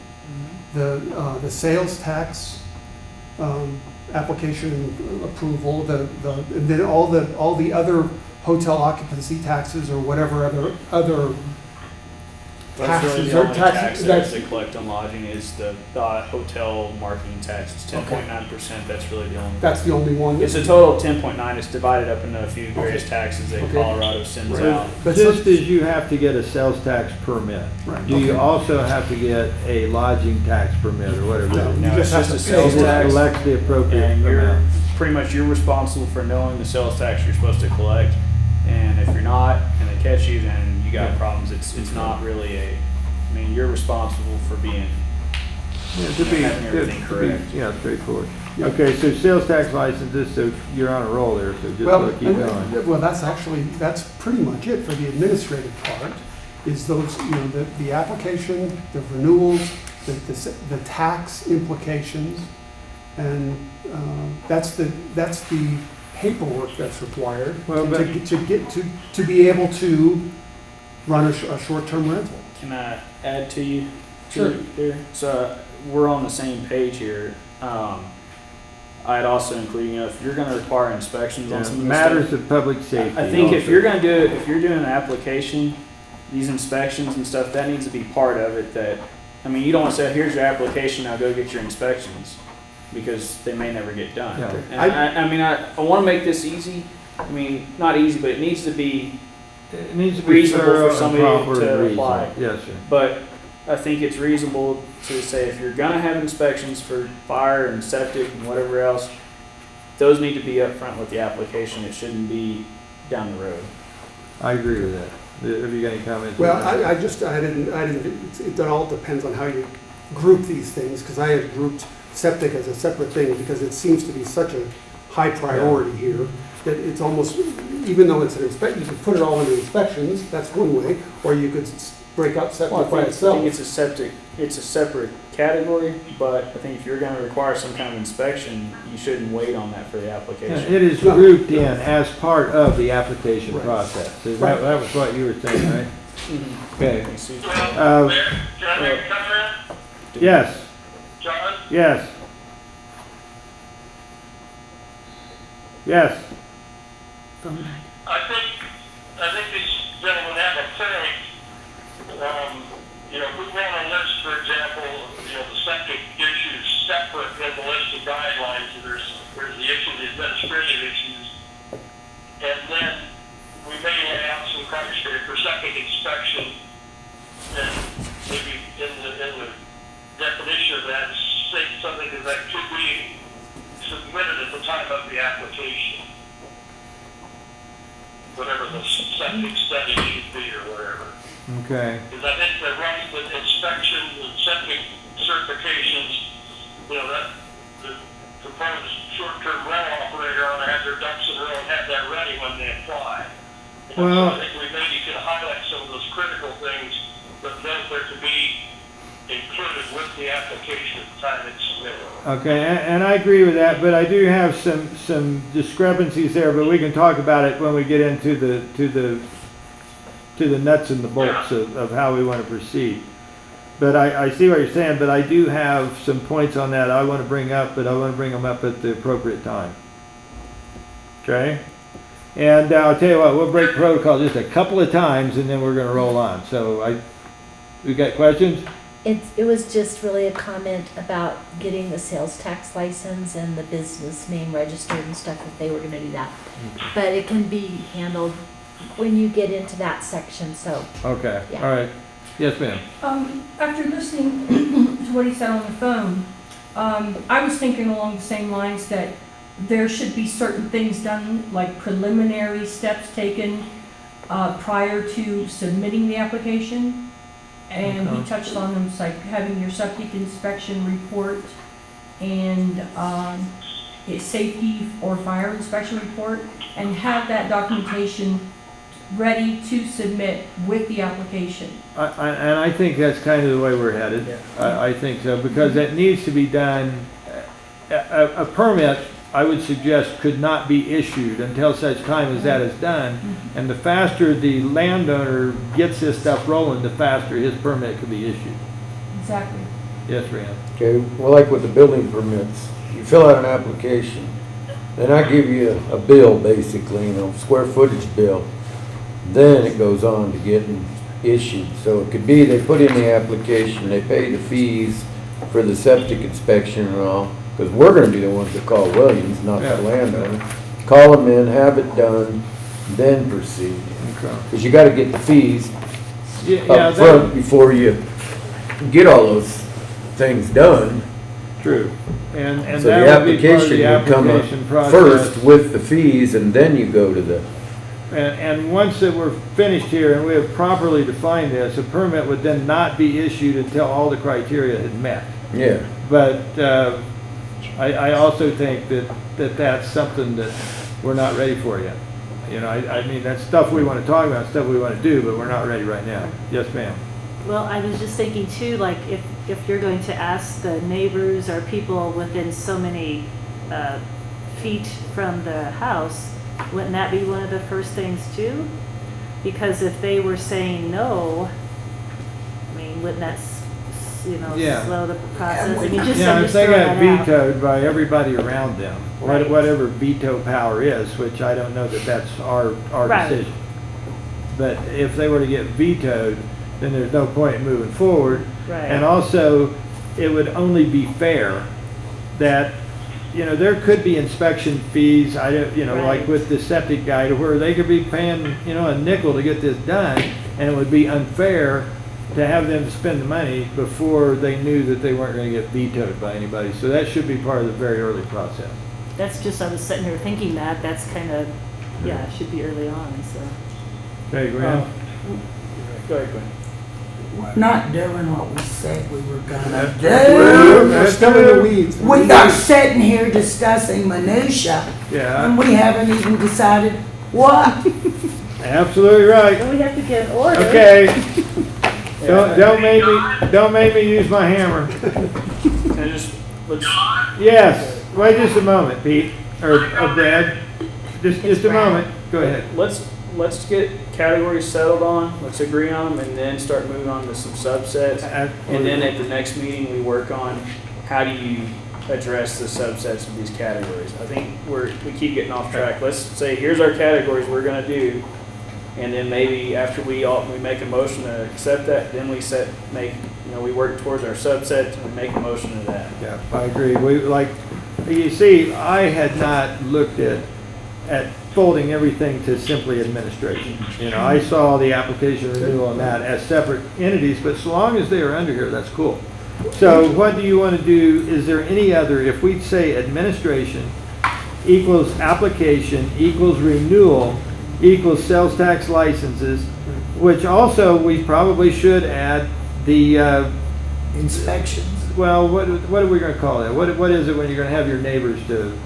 the sales tax application approval, and then all the other hotel occupancy taxes or whatever other That's really taxes the or only taxes. tax that they collect on lodging is the hotel marketing tax. It's 10.9%. That's really the only. That's the only one. It's a total of 10.9. It's divided up into a few various taxes that Okay. Colorado sends Right. out. But Just as you have to get a sales tax permit, Right, do you okay. also have to get a lodging tax permit or whatever? No, it is? you No, just it's have just to a pay. sales Just tax. collect the appropriate And amount. pretty much you're responsible for knowing the sales tax you're supposed to collect. And if you're not, and they catch you, then you got problems. It's not really I mean, you're responsible for being, Yeah, to be, having everything to be, correct. yeah, straightforward. Yeah. Okay, so sales tax licenses, so you're on a roll there, so just Well, keep going. well, that's pretty much it for the administrative part, is those, the application, the renewals, the tax implications, and that's the paperwork that's required Well, to be able to run a short-term rental. can I add to you? Sure. Here? So we're on the same page here. I'd also include, if you're gonna require inspections on Yeah, some of this Matters stuff. of public safety. I think if also. you're gonna do it, if you're doing an application, these inspections and stuff, that needs to be part of it. You don't wanna say, here's your application, now go get your inspections, because they may never get done. Yeah. And I wanna make this easy. Not easy, but it needs to be, It needs to be reasonable for thorough and somebody proper to and reasonable. apply. Yes, sir. but I think it's reasonable to say if you're gonna have inspections for fire and septic and whatever else, those need to be up front with the application. It shouldn't be down the road. I agree with that. Have you got any comments? Well, on that? I didn't, it all depends on how you group these things, because I had grouped septic as a separate thing, because it seems to be such a high priority here, that it's almost, even though it's an inspection, you could put it all under inspections, that's one way, or you could break out septic by I itself. think it's a separate category, but I think if you're gonna require some kind of inspection, you shouldn't wait on that for the Yeah, application. it is grouped in as part of the application Right. process. Is Right. that was what you were saying, right? Mhm. Okay. See, Uh, Mayor, can I make a comment? Yes, John? yes. Yes. I think these gentlemen have a point. If we want a list, for example, the septic issues separate from the list of guidelines, there's the issue of the administrative issues. And then we may lay out some criteria for septic inspection, and maybe in the definition of that, say something that could be submitted at the time of the application. Whatever the septic study should be or whatever. Okay. Because I think that runs with inspections and septic certifications, that the proposed short-term rental operator ought to have their ducks in a row and have that ready when they apply. Well- So I think we maybe could highlight some of those critical things, but those are to be included with the application at the time it's submitted. Okay, and I agree with that, but I do have some discrepancies there, but we can talk about it when we get into the nuts and the bolts of how we want to proceed. But I see what you're saying, but I do have some points on that I want to bring up, but I want to bring them up at the appropriate time. Okay? And I'll tell you what, we'll break protocol just a couple of times and then we're going to roll on. So we got questions? It was just really a comment about getting the sales tax license and the business name registered and stuff, if they were gonna do that. But it can be handled when you get into that section, so. Okay, Yeah. all right. Yes, ma'am. After listening to what he said on the phone, I was thinking along the same lines that there should be certain things done, like preliminary steps taken prior to submitting the application. And he touched on them, like having your septic inspection report and a safety or fire inspection report, and have that documentation ready to submit with the application. And I think that's kind of the way we're headed. Yeah. I think so, because it needs to be done. A permit, I would suggest, could not be issued until such time as that is done. And the faster the landowner gets this stuff rolling, the faster his permit can be issued. Exactly. Yes, Rand? Okay, well, like with the building permits, you fill out an application, then I give you a bill, basically, square footage bill. Then it goes on to getting issued. So it could be they put in the application, they pay the fees for the septic inspection and all, because we're gonna be the ones that call Williams, not the landowner. Call them in, have it done, then proceed. Because you gotta get the fees up front before you get all those things done. True. And So the that would be part of application the would come up application process. first with the fees, and then you go to the, And once that we're finished here and we have properly defined this, a permit would then not be issued until all the criteria had met. yeah. But I also think that that's something that we're not ready for yet. You know, I mean, that's stuff we want to talk about, stuff we want to do, but we're not ready right now. Yes, ma'am. Well, I was just thinking too, like if you're going to ask the neighbors or people within so many feet from the house, wouldn't that be one of the first things too? Because if they were saying no, I mean, wouldn't that, Yeah. slow the process? I mean, just Yeah, I'm if just they throwing got that out. vetoed by everybody around them, Right. whatever veto power is, which I don't know that that's our Right. decision. But if they were to get vetoed, then there's no point in moving forward. Right. And also, it would only be fair that, there could be inspection fees, like Right. with the septic guy, to where they could be paying, a nickel to get this done, and it would be unfair to have them spend the money before they knew that they weren't gonna get vetoed by anybody. So that should be part of the very early process. That's just, I was sitting here thinking that's kind of, yeah, it should be early on, so. Okay, Graham? Go ahead, Glenn. We're not doing what we said we were gonna do. We're still in the weeds. We are sitting here discussing minutia, Yeah, and we haven't even decided what. absolutely right. Well, we have to get an order. Okay. Don't make me use my hammer. And let's, Yes, wait just a moment, Pete, or Brad. Just a moment. Go ahead. let's get categories settled on, let's agree on them, and then start moving on to some subsets. And then at the next meeting, we work on how do you address the subsets of these categories. I think we keep getting off track. Let's say, here's our categories we're gonna do, and then maybe after we make a motion to accept that, then we work towards our subsets and we make a motion to that. Yeah, I agree. You see, I had not looked at folding everything to simply administration. I saw the application renewal and that as separate entities, but so long as they are under here, that's cool. So what do you want to do? Is there any other, if we say administration equals application equals renewal equals sales tax licenses, which also we probably should add the, Inspections. well, what are we going to call that? What is it when you're going to have your neighbors to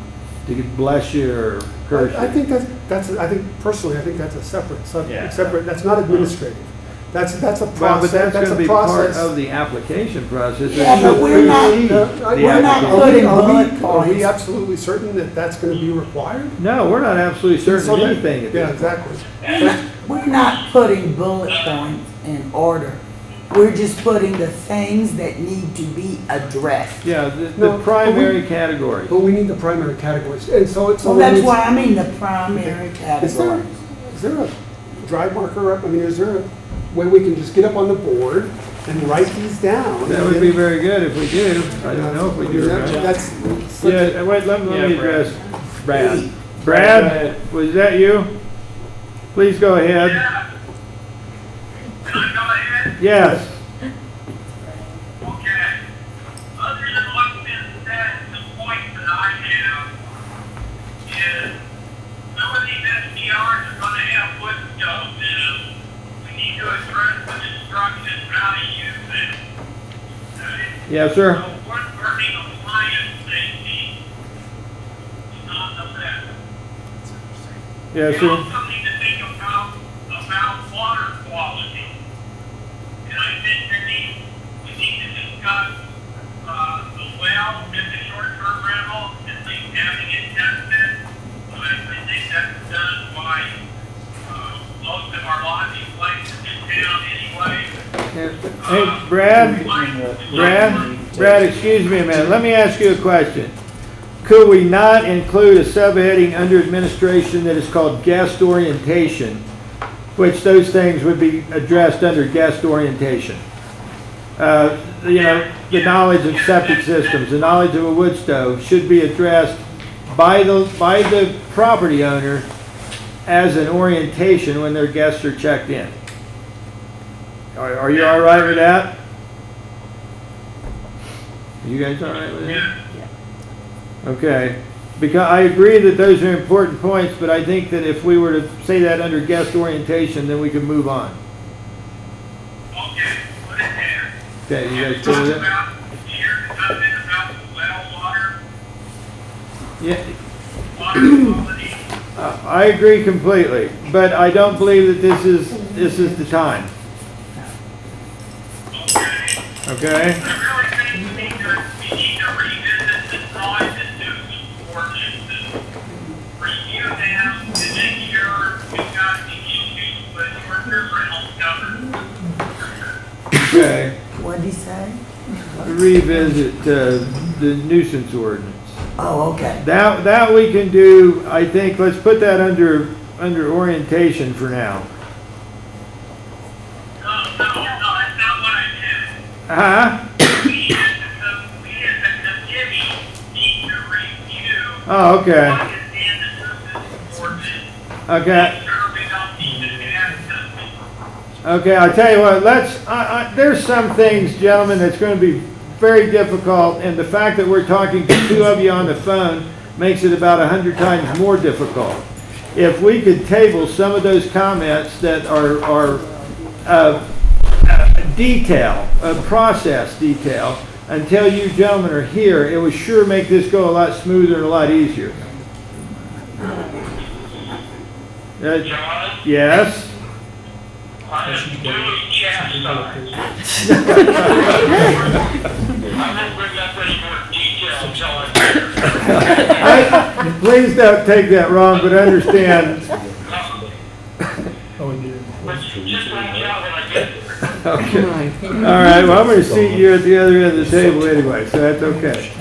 bless you or curse you? I think I think personally, I think that's a separate, Yeah. that's not administrative. That's a Well, but process, that's that's going to a be part process. of the application process. Yeah, but we're not- We're not application. putting Are bullet we points. absolutely certain that that's gonna be required? No, we're not absolutely certain So of that- anything at Yeah, this point. exactly. We're not putting bullet points in order. We're just putting the things that need to be addressed. Yeah, No, the but primary categories. But we need the primary categories, and so it's. Well, that's why I mean the primary Is there category. a drive marker up? I mean, is there a way we can just get up on the board and write these down? That would be very good if we do. I don't know if we do. or not. That's. Yeah, wait, let me Yeah, address Brad. Go Brad, ahead. was that you? Please go ahead. Can I go ahead? Yes. Okay. Other than what's been said, the point that I have is some of these STRs are gonna have wood stoves in them. We need to address the instructions how to use it. Okay? Yes, sir. So wood burning appliance safety is not the best. Yes, We sir. also need to think about water quality. And I think we need to discuss, the well in the short-term rental, at least having it tested. I think that's done by, most of our lodging places in town anyway. Hey, Brad, excuse me a minute. Let me ask you a question. could we not include a subheading under administration that is called guest orientation, which those things would be addressed under guest orientation? You know, the knowledge of septic systems, the knowledge of a wood stove should be addressed by the property owner as an orientation when their guests are checked in. Are you all right with that? You guys all right with that? Okay, because I agree that those are important points, but I think that if we were to say that under guest orientation, then we could move on. Okay, put it there. Okay, you guys cool with that? Here's something about well water, Yeah, water quality. I agree completely, but I don't believe that this is the time. Okay? I really think we need to revisit the size and nuisance ordinances, review them, and make sure we've got the issues with workers around government. Okay. What'd he say? Revisit the nuisance ordinance. Oh, okay. That we can do, I think, let's put that under orientation for now. No, that's not what I meant. Uh-huh. We as a committee need to review Oh, okay. what is in the nuisance ordinance. Okay. Make sure we don't need to add something. Okay, I'll tell you what, there's some things, gentlemen, that's going to be very difficult, and the fact that we're talking to two of you on the phone makes it about 100 times more difficult. If we could table some of those comments that are detail, process detail, until you gentlemen are here, it would sure make this go a lot smoother and a lot easier. John, Yes? I am duly chastised. I won't bring up any more detail until I'm there. Please don't take that wrong, but understand. But just watch out when I get there. Okay. All right, well, I'm going to seat you at the other end of the table anyway, so that's okay.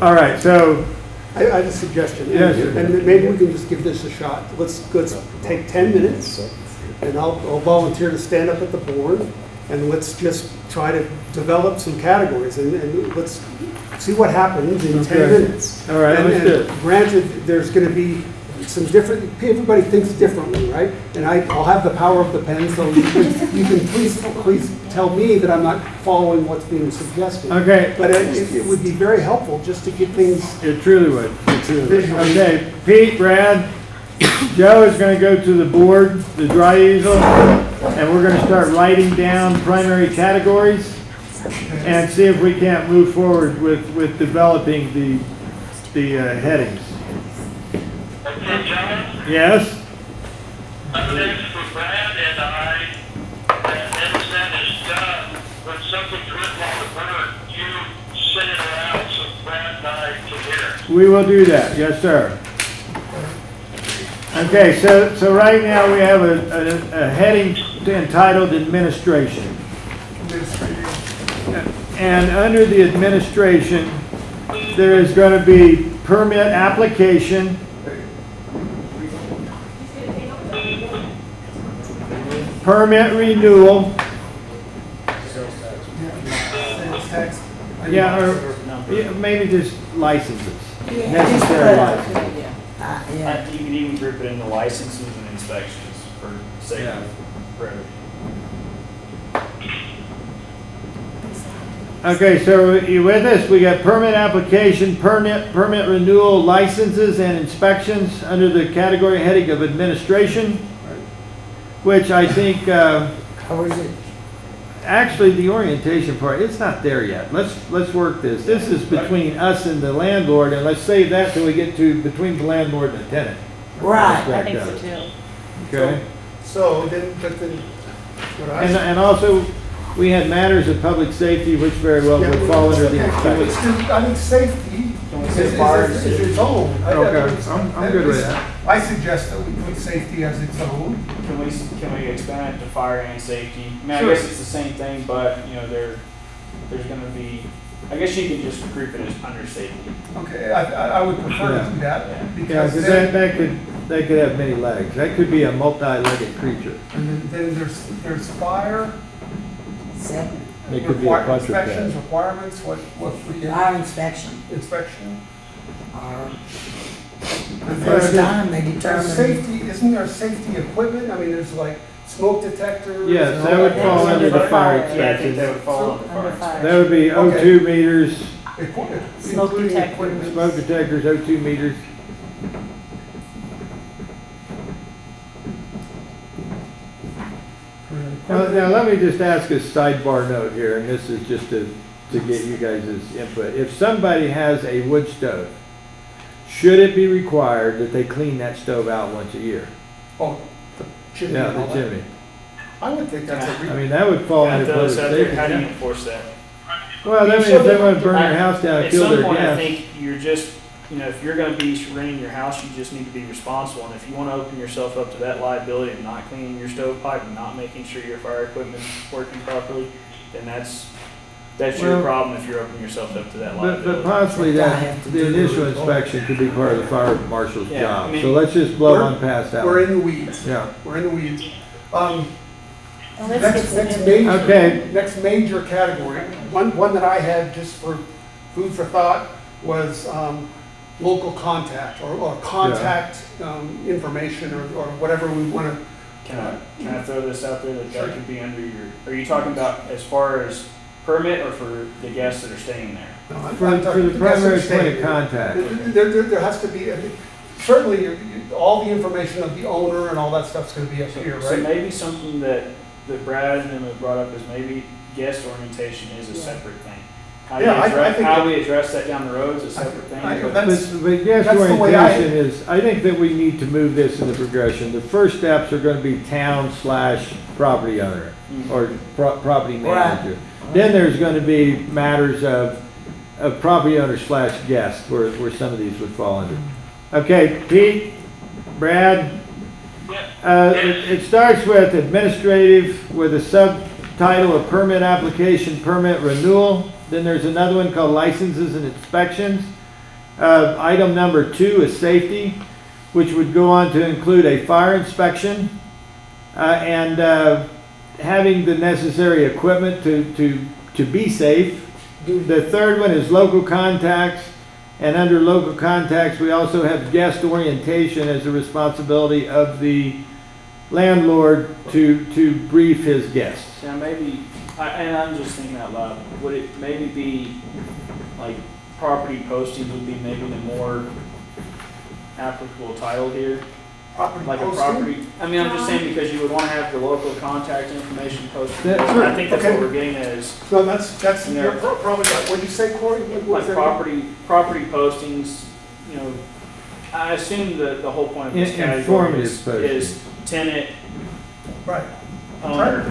All right, so, I have a suggestion. Yes, sir. And maybe we can just give this a shot. Let's take 10 minutes, and I'll volunteer to stand up at the board, and let's just try to develop some categories, and let's see what happens in 10 Okay. minutes. All right, let's do it. And granted, there's going to be some different, everybody thinks differently, right? And I'll have the power of the pen, so you can please tell me that I'm not following what's being suggested. okay, But it would be very helpful just to get things it truly would. It truly would. visually. Okay, Pete, Brad, Joe is going to go to the board, the dry easel, and we're going to start writing down primary categories and see if we can't move forward with developing the headings. Okay, John? Yes? Next for Brad and I, and once that is done, when something's written on the board, you send it around so Brad and I can hear it. We will do that, yes, sir. Okay, so right now we have a heading entitled Administration. And under the administration, there is going to be permit application, permit renewal. Yeah, or maybe just licenses, necessary licenses. Yeah. You can even group it into licenses and inspections for sake Yeah. of brevity. Okay, so you with us? We got permit application, permit renewal, licenses and inspections under the category heading of administration, which I think, Covers it. actually the orientation part, it's not there yet. Let's work this. This is between us and the landlord, and let's save that till we get to between the landlord and the tenant. Right. I think so too. Okay? So then, but then, what I. And also, we had matters of public safety, which very well Yeah, would fall under the okay, inspection. it's still- I think safety is its own. Okay, I'm good with that. I suggest that we put safety as its own. Can we expand it to fire and safety? I mean, I Sure. guess it's the same thing, but, you know, there's gonna be I guess you could just group it as under safety. Okay, I would prefer to do that, Yeah, because because then, that could have many legs. That could be a multi-legged creature. and then there's fire, Second, It could be a inspections, quadruped. requirements, what we our inspection, inspection. our And first then time they there's determined. safety, isn't there safety equipment? I mean, there's like smoke detectors. Yes, and that all would fall under the fire Yeah, I think inspection. that would fall under Under fire. fire. That would be Okay. O2 meters, Smoke including detectors. equipment. smoke detectors, O2 meters. Now, let me just ask a sidebar note here, and this is just to get you guys' input. If somebody has a wood stove, should it be required that they clean that stove out once a year? Oh, the chimney Yeah, and all the that. chimney. I would think that's a I mean, that would fall Got under those public out there, safety. how do you yeah. enforce that? Well, I mean, if they want to burn their house down, At kill some their point, I guests. think you're just, if you're gonna be renting your house, you just need to be responsible. And if you wanna open yourself up to that liability of not cleaning your stovepipe and not making sure your fire equipment's working properly, then that's your Well, problem if you're opening yourself up to that But liability. possibly I that, have to the do the initial report. inspection could be part of the fire marshal's Yeah, I job. mean, So let's just blow we're- on past that We're one. in the weeds. Yeah. We're in the weeds. And let's get Next some- major, Okay. next major category, one that I had just for food for thought was local contact or contact information or whatever we want to. Can I throw this out there that could be under your, are you talking about as far as permit or for the guests that are staying there? For the primary point of contact. There has to be, certainly, all the information of the owner and all that stuff's going to be up here, So right? maybe something that Brad and them have brought up is maybe guest orientation is a separate thing. How Yeah, I think how that- we address that down the road is a separate thing. but- But guest that's the way I- orientation is, I think that we need to move this in the progression. The first steps are gonna be town/property owner or property manager. Then there's gonna be matters of property owner/guest where some of these would fall under. Okay, Pete, Brad, it starts with administrative with a subtitle of permit application, permit renewal. Then there's another one called licenses and inspections. Item number 2 is safety, which would go on to include a fire inspection and having the necessary equipment to be safe. The third one is local contacts, and under local contacts, we also have guest orientation as a responsibility of the landlord to brief his guests. Now maybe, and I'm just thinking out loud, would it maybe be like property postings would be maybe the more applicable title here? Property Like a posting? property, I mean, I'm just saying because you would want to have the local contact information posted. That's I right. think that's Okay. what we're getting at is No, that's, Yeah. you're probably right. What'd you say, Corey? What was like that? property postings, I assume the whole point of this category Informative is tenant, Right. owner.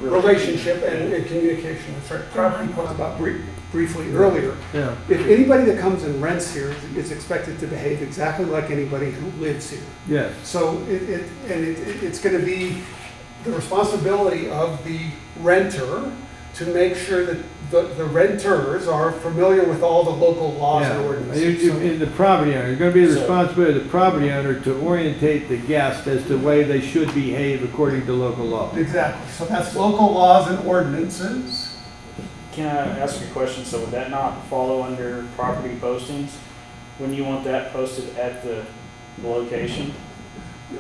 Relationship and communication, that's right. Property talked about briefly earlier. Yeah. If anybody that comes and rents here is expected to behave exactly like anybody who lives here. Yes. So it's going to be the responsibility of the renter to make sure that the renters are familiar with all the local laws and Yeah. ordinances. In the property owner, it's gonna be the So- responsibility of the property owner to orientate the guest as to the way they should behave according to local law. Exactly. So that's local laws and ordinances. Can I ask a question? So would that not follow under property postings? Wouldn't you want that posted at the location?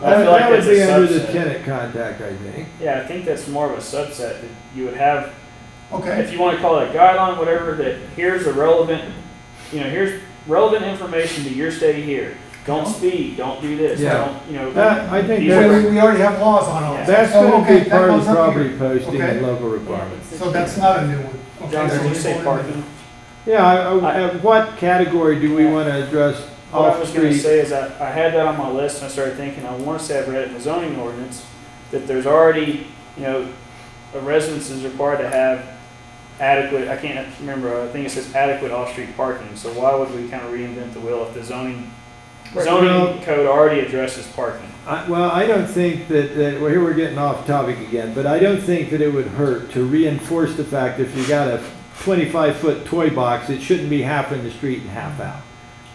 That would that's a be under the subset. tenant contact, I think. Yeah, I think that's more of a subset that you would have, Okay. if you want to call it a guideline, whatever, that here's a relevant, here's relevant information to your stay here. Don't speed, don't do this, Yeah. don't, I think these that- are- We already have laws on all that. That's So, gonna okay, be that part of goes the up property here. posting Okay. and local requirements. So that's not a new one. Okay, John, so did you we say voted parking? Yeah, what category do we wanna address What I off was gonna street? say is I had that on my list and I started thinking, I wanna say I've read it in the zoning ordinance, that there's already, a residence is required to have adequate, I can't remember, I think it says adequate off-street parking, so why would we kind of reinvent the wheel if the zoning Well- code already addresses parking? I don't think well, here we're getting off topic again, but I don't think that it would hurt to reinforce the fact if you got a 25-foot toy box, it shouldn't be half in the street and half out.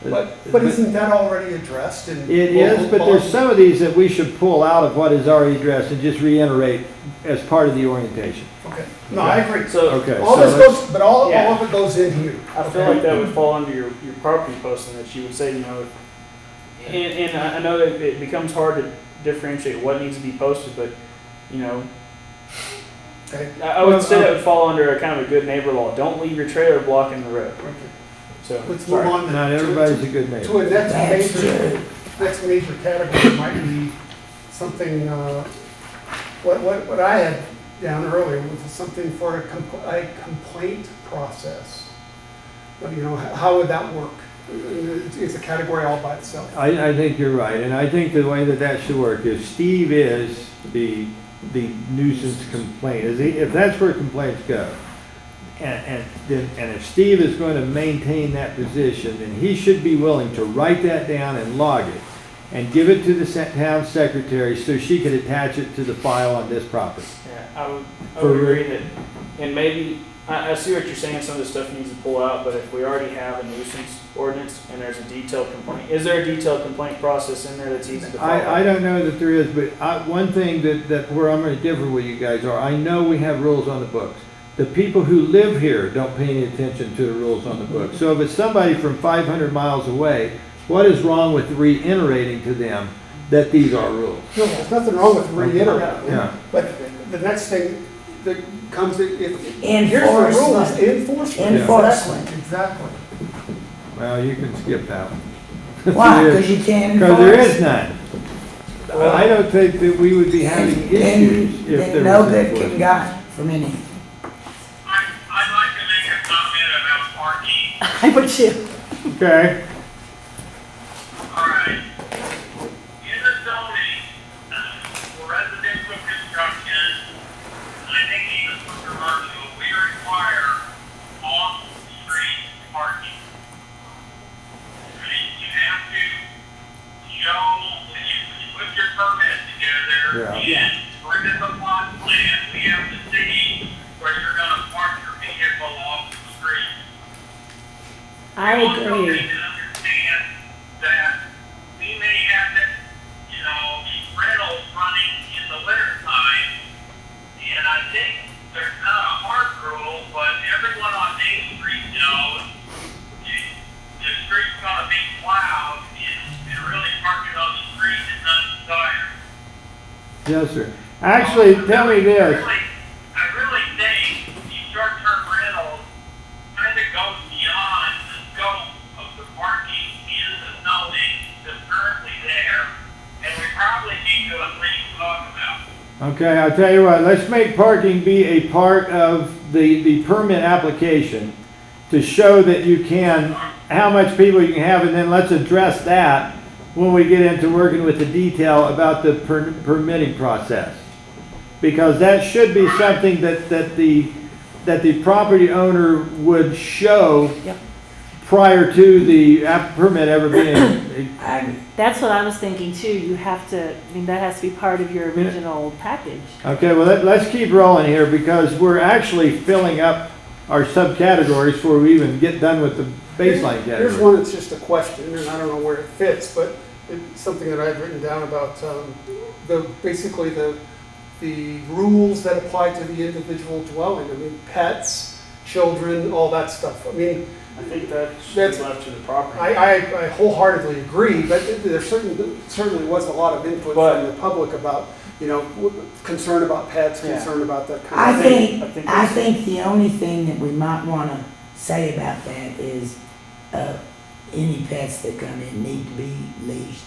But isn't that already addressed in? It is, but there's some of these that we should pull out of what is already addressed and just reiterate as part of the orientation. Okay, no, I agree. So Okay. All so this let's- goes, but all Yeah. of it goes in here. I feel like that would fall under your property posting, that you would say, you know, and I know that it becomes hard to differentiate what needs to be posted, but, you know, Okay. I would say that would fall under a kind of a good neighbor law. Don't leave your trailer blocking the road. So, Let's move sorry. on. then. Not everybody's a good neighbor. To a That's true. next major category might be something, what I had down earlier was something for a complaint process. You know, how would that work? It's a category all by itself. I think you're right, and I think the way that that should work is Steve is the nuisance complaint, if that's where complaints go. And if Steve is going to maintain that position, then he should be willing to write that down and log it and give it to the town secretary so she could attach it to the file on this property. Yeah, I would agree that, and maybe, I see what you're saying, some of the stuff needs to pull out, but if we already have a nuisance ordinance and there's a detailed complaint, is there a detailed complaint process in there that's easy to follow? I don't know that there is, but one thing that where I'm going to differ with you guys are, I know we have rules on the books. The people who live here don't pay any attention to the rules on the books. So if it's somebody from 500 miles away, what is wrong with reiterating to them that these are rules? No, there's nothing wrong with reiterating. Yeah. But the next thing that comes, here's the Enforcement. rules, enforcement. Enforcement. Exactly. Well, you can skip that one. Why? Because you can't enforce. Because there is none. I don't think that we would be having issues if there Then was no good enforcement. can got from any. I'd like to make a comment about parking. I would too. Okay. All right. In the zoning, for residential construction, I think even for commercial, we require off-street parking. Right? You have to show, when you put your permit together and bring us a plot plan, we have to see where you're gonna park your vehicle off the street. I We also agree. need to understand that we may have this, you know, these rentals running in the winter time. And I think there's not a hard rule, but everyone on Main Street knows the street's gonna be plowed and really parking on the street is not desired. Yes, sir. Actually, tell me this. I really think these short-term rentals kind of goes beyond the scope of the parking in the zoning that's currently there, and we probably need to at least talk about it. Okay, I'll tell you what, let's make parking be a part of the permit application to show that you can, how much people you can have, and then let's address that when we get into working with the detail about the permitting process. Because that should be something that the property owner would show prior to the permit ever being. That's what I was thinking too. You have to, I mean, that has to be part of your original package. Okay, well, let's keep rolling here because we're actually filling up our subcategories before we even get done with the baseline Here's category. one that's just a question, and I don't know where it fits, but it's something that I've written down about, basically the rules that apply to the individual dwelling. I mean, pets, children, all that stuff. I mean, I think that should be left to the property. I wholeheartedly agree, but there certainly was a lot of input from the public about, you know, concern about pets, concern about that kind of thing. I think the only thing that we might want to say about that is any pets that come in need to be leashed.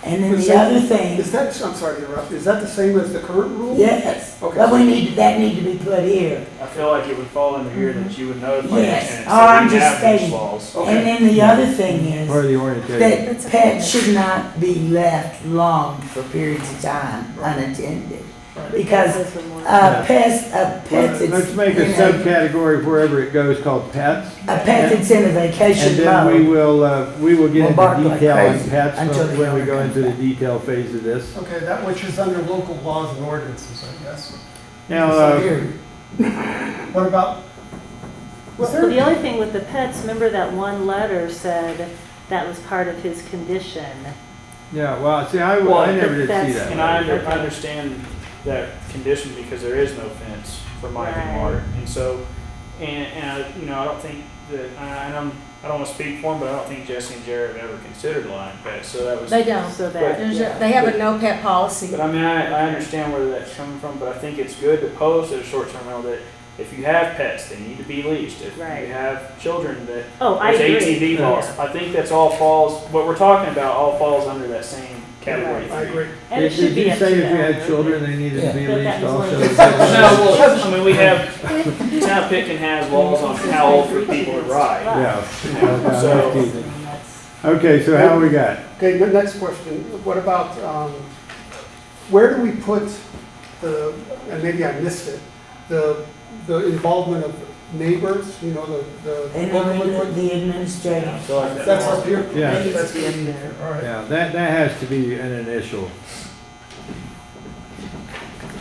And then the other thing. Is that, I'm sorry to interrupt, is that the same as the current rule? Yes. Okay. But that need to be put here. I feel like it would fall under here that you would notify the Yes. tenants Oh, I'm that we just have these stating. laws. And then the other thing is Part of the orientation. that pets should not be left long for periods of time unattended. Because pets, Let's make a subcategory wherever it goes called pets. A pet that's in a vacation And then we mode. will get bark into like detail on crazy pets until the when we owner go comes into the back. detail phase of this. Okay, that which is under local laws and ordinances, I guess. Now, What about Was Well, the there, only thing with the pets, remember that one letter said that was part of his condition. Yeah, well, see, I Well, never did see that's- that. And I understand that condition because there is no fence for Mike and Right. Mark. And so, I don't think that, I don't want to speak for them, but I don't think Jesse and Jared have ever considered allowing pets, so that was. They don't. So that, yeah. They have a no pet policy. But I mean, I understand where that's coming from, but I think it's good to post at a short-term rental that if you have pets, they need to be leashed. If Right. you have children, that Oh, I there's agree. ATV laws. Yeah. I think that's all falls, what we're talking about all falls under that same category. I agree. And it Did should be you up say to if you the had owner. children, they needed to be But that leashed was one also? of the- No, well, I mean, we have, Town of Pitkin has laws on how old for people to ride. Yeah. So- Okay, so how we got? okay, the next question, what about, where do we put the, and maybe I missed it, the involvement of neighbors, you know, the. And then the administrative. So like That's up here? Yeah. That needs to be in there. All right. Yeah, that has to be an initial.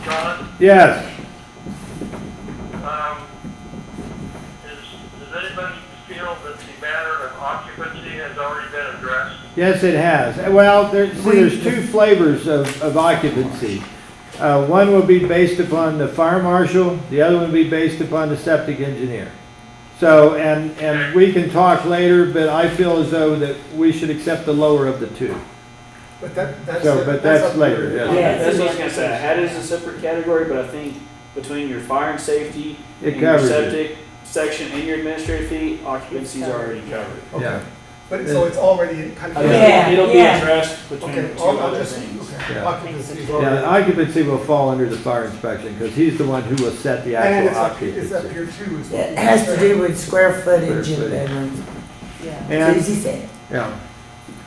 John, Yes, does anybody feel that the matter of occupancy has already been addressed? yes, it has. Well, there's two flavors of occupancy. One will be based upon the fire marshal, the other one will be based upon the septic engineer. So, and we can talk later, but I feel as though that we should accept the lower of the two. But that's. So, but that's up later, here. yeah. Yeah. That's what I was gonna say, I had it as a separate category, but I think between your fire and safety, It and your covers it. septic section and your administrative fee, occupancy's already covered. Yeah, But, so it's already kind I of. think Yeah, it'll be yeah. addressed between Okay, the two I'll other just, things. okay, Yeah. occupancy is yeah, already. occupancy will fall under the fire inspection, because he's the one who will set the And actual it's up occupancy. here too. is what It we has to said. do with square footage Square in footage. bedrooms. Yeah. And, As he said. yeah,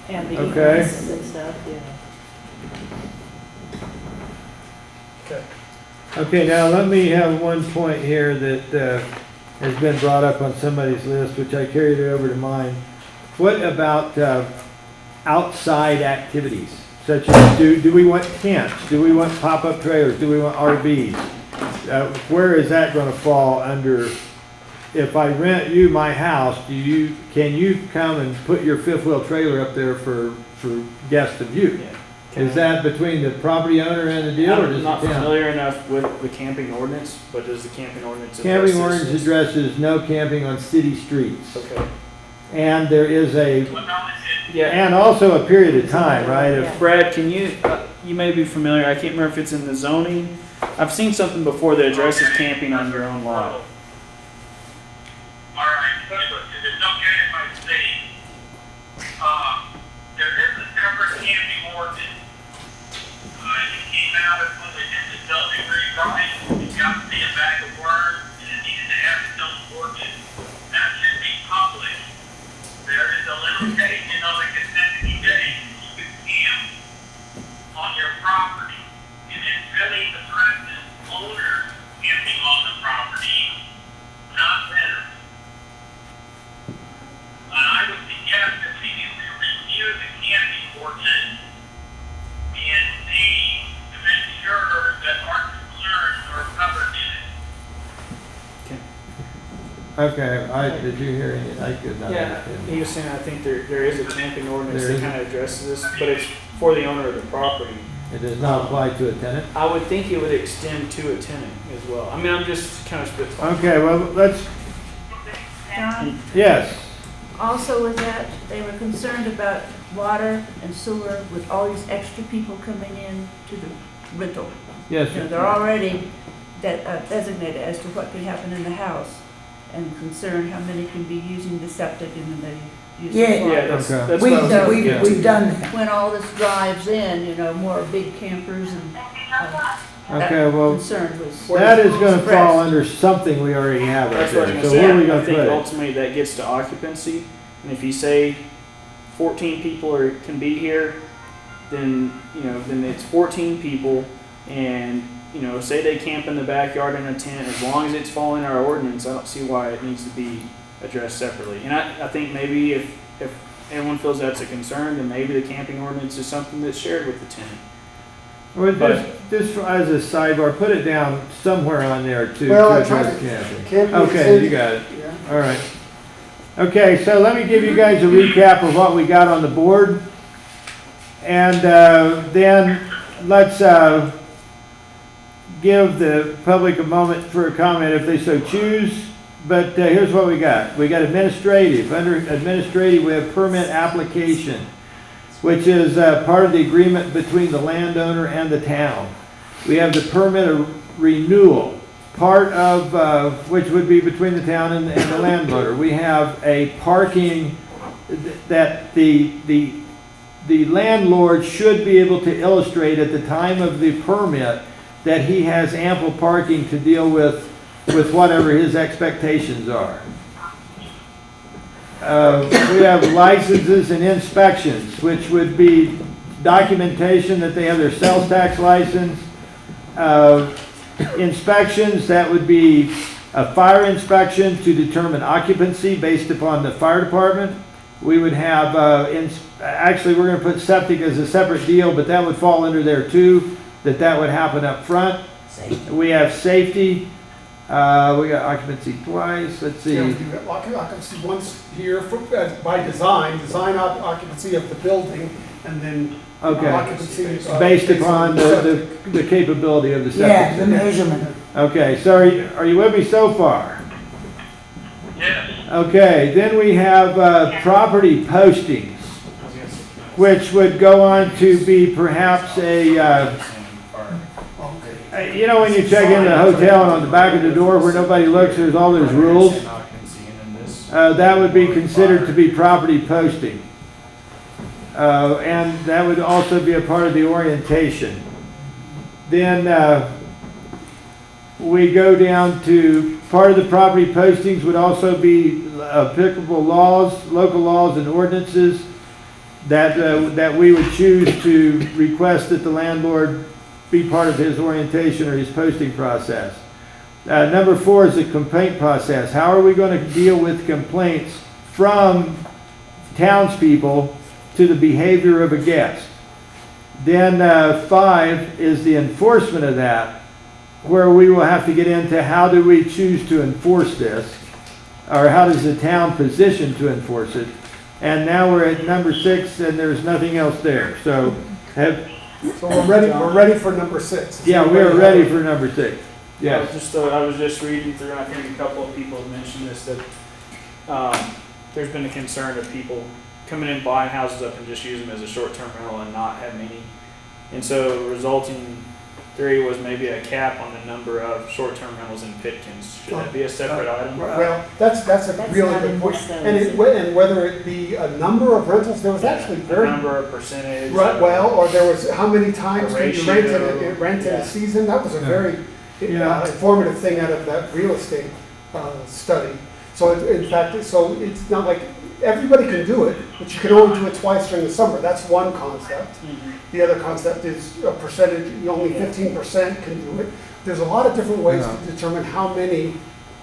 And the Okay. egress and stuff, yeah. okay, now let me have one point here that has been brought up on somebody's list, which I carried over to mine. What about outside activities, such as, do we want tents? Do we want pop-up trailers? Do we want RVs? Where is that gonna fall under, if I rent you my house, can you come and put your fifth wheel trailer up there for guests of you? Is that between the property owner and the deal, or does I'm the not town? familiar enough with the camping ordinance, but does the camping ordinance address Camping this? ordinance addresses no camping on city streets. Okay. And there is Yeah, and also a period of time, right? Yeah. Brad, can you, you may be familiar, I can't remember if it's in the zoning. I've seen something before that addresses camping on your own lot. All right, is it okay if I say, there is a separate camping ordinance. It came out when they did the zoning rewrite, it got to be a bag of worms, and it needed to have its own ordinance. That should be published. There is a limitation on the consecutive days you can camp on your property. And it's really the present owner camping on the property, not renters. And I would suggest that we need to review the camping ordinance and see to make sure that our concerns are covered in it. Okay, did you hear any, I could not Yeah, understand. he was saying, I think there is a camping ordinance There that is. kind of addresses this, but it's for the owner of the property. It does not apply to a tenant? I would think it would extend to a tenant as well. I mean, I'm just kind of spitballing. Okay, well, let's, John, yes, also with that, they were concerned about water and sewer with all these extra people coming in to the rental. yes. You know, they're already designated as to what could happen in the house and concerned how many can be using the septic and then they use the Yeah. water. Yeah, that's Okay. what I was We've, getting we've to. done that. When all this drives in, you know, more big campers and Okay, well, concern was. that is gonna expressed. fall under something we already have up That's what I there. was So gonna where are we say. I gonna think put it? ultimately that gets to occupancy. And if you say 14 people can be here, then, then it's 14 people. And, say they camp in the backyard in a tent, as long as it's following our ordinance, I don't see why it needs to be addressed separately. And I think maybe if everyone feels that's a concern, then maybe the camping ordinance is something that's shared with the tenant. Well, just as a sidebar, put it down somewhere on there to Well, I address tried to. camping. Camping Okay, said- you got it. Yeah. All right. Okay, so let me give you guys a recap of what we got on the board. And then let's give the public a moment for a comment if they so choose. But here's what we got. We got administrative. Under administrative, we have permit application, which is part of the agreement between the landowner and the town. We have the permit renewal, part of which would be between the town and the landowner. We have a parking that the landlord should be able to illustrate at the time of the permit that he has ample parking to deal with whatever his expectations are. We have licenses and inspections, which would be documentation that they have their sales tax license. Inspections, that would be a fire inspection to determine occupancy based upon the fire department. We would have, actually we're going to put septic as a separate deal, but that would fall under there too, that would happen up front. Safety. We have safety. We got occupancy twice. Let's see. Yeah, we do occupancy once here by design occupancy of the building, and then Okay. occupancy Based upon the capability of the septic Yeah, the system. measurement. Okay, so are you with me so far? Yes. Okay, then we have property postings, which would go on to be perhaps you know, when you check into a hotel and on the back of the door where nobody looks, there's all those rules. That would be considered to be property posting. And that would also be a part of the orientation. Then we go down to part of the property postings would also be applicable laws, local laws and ordinances that we would choose to request that the landlord be part of his orientation or his posting process. Number 4 is the complaint process. How are we going to deal with complaints from townspeople to the behavior of a guest? Then 5 is the enforcement of that, where we will have to get into how do we choose to enforce this, or how does the town position to enforce it. And now we're at number 6 and there's nothing else there. So we're ready for number 6. Yeah, we are ready for number 6. Yeah. I was just reading through, and I think a couple of people have mentioned this, that there's been a concern of people coming in, buying houses up and just using them as a short-term rental and not having any. And so resulting theory was maybe a cap on the number of short-term rentals in Pitkins. Should that be a separate item? Well, that's a really not good in point. this, though, And is and whether it be a number of rentals, there was actually very Number of percentage. right. Well, or there was how many times can you rent in Yeah. a season? That was a very Yeah. informative thing out of that real estate study. So in fact, so it's not like everybody can do it, but you can only do it twice during the summer. That's one concept. Mhm. The other concept is a percentage, only 15% can do it. There's a lot of different ways to determine how many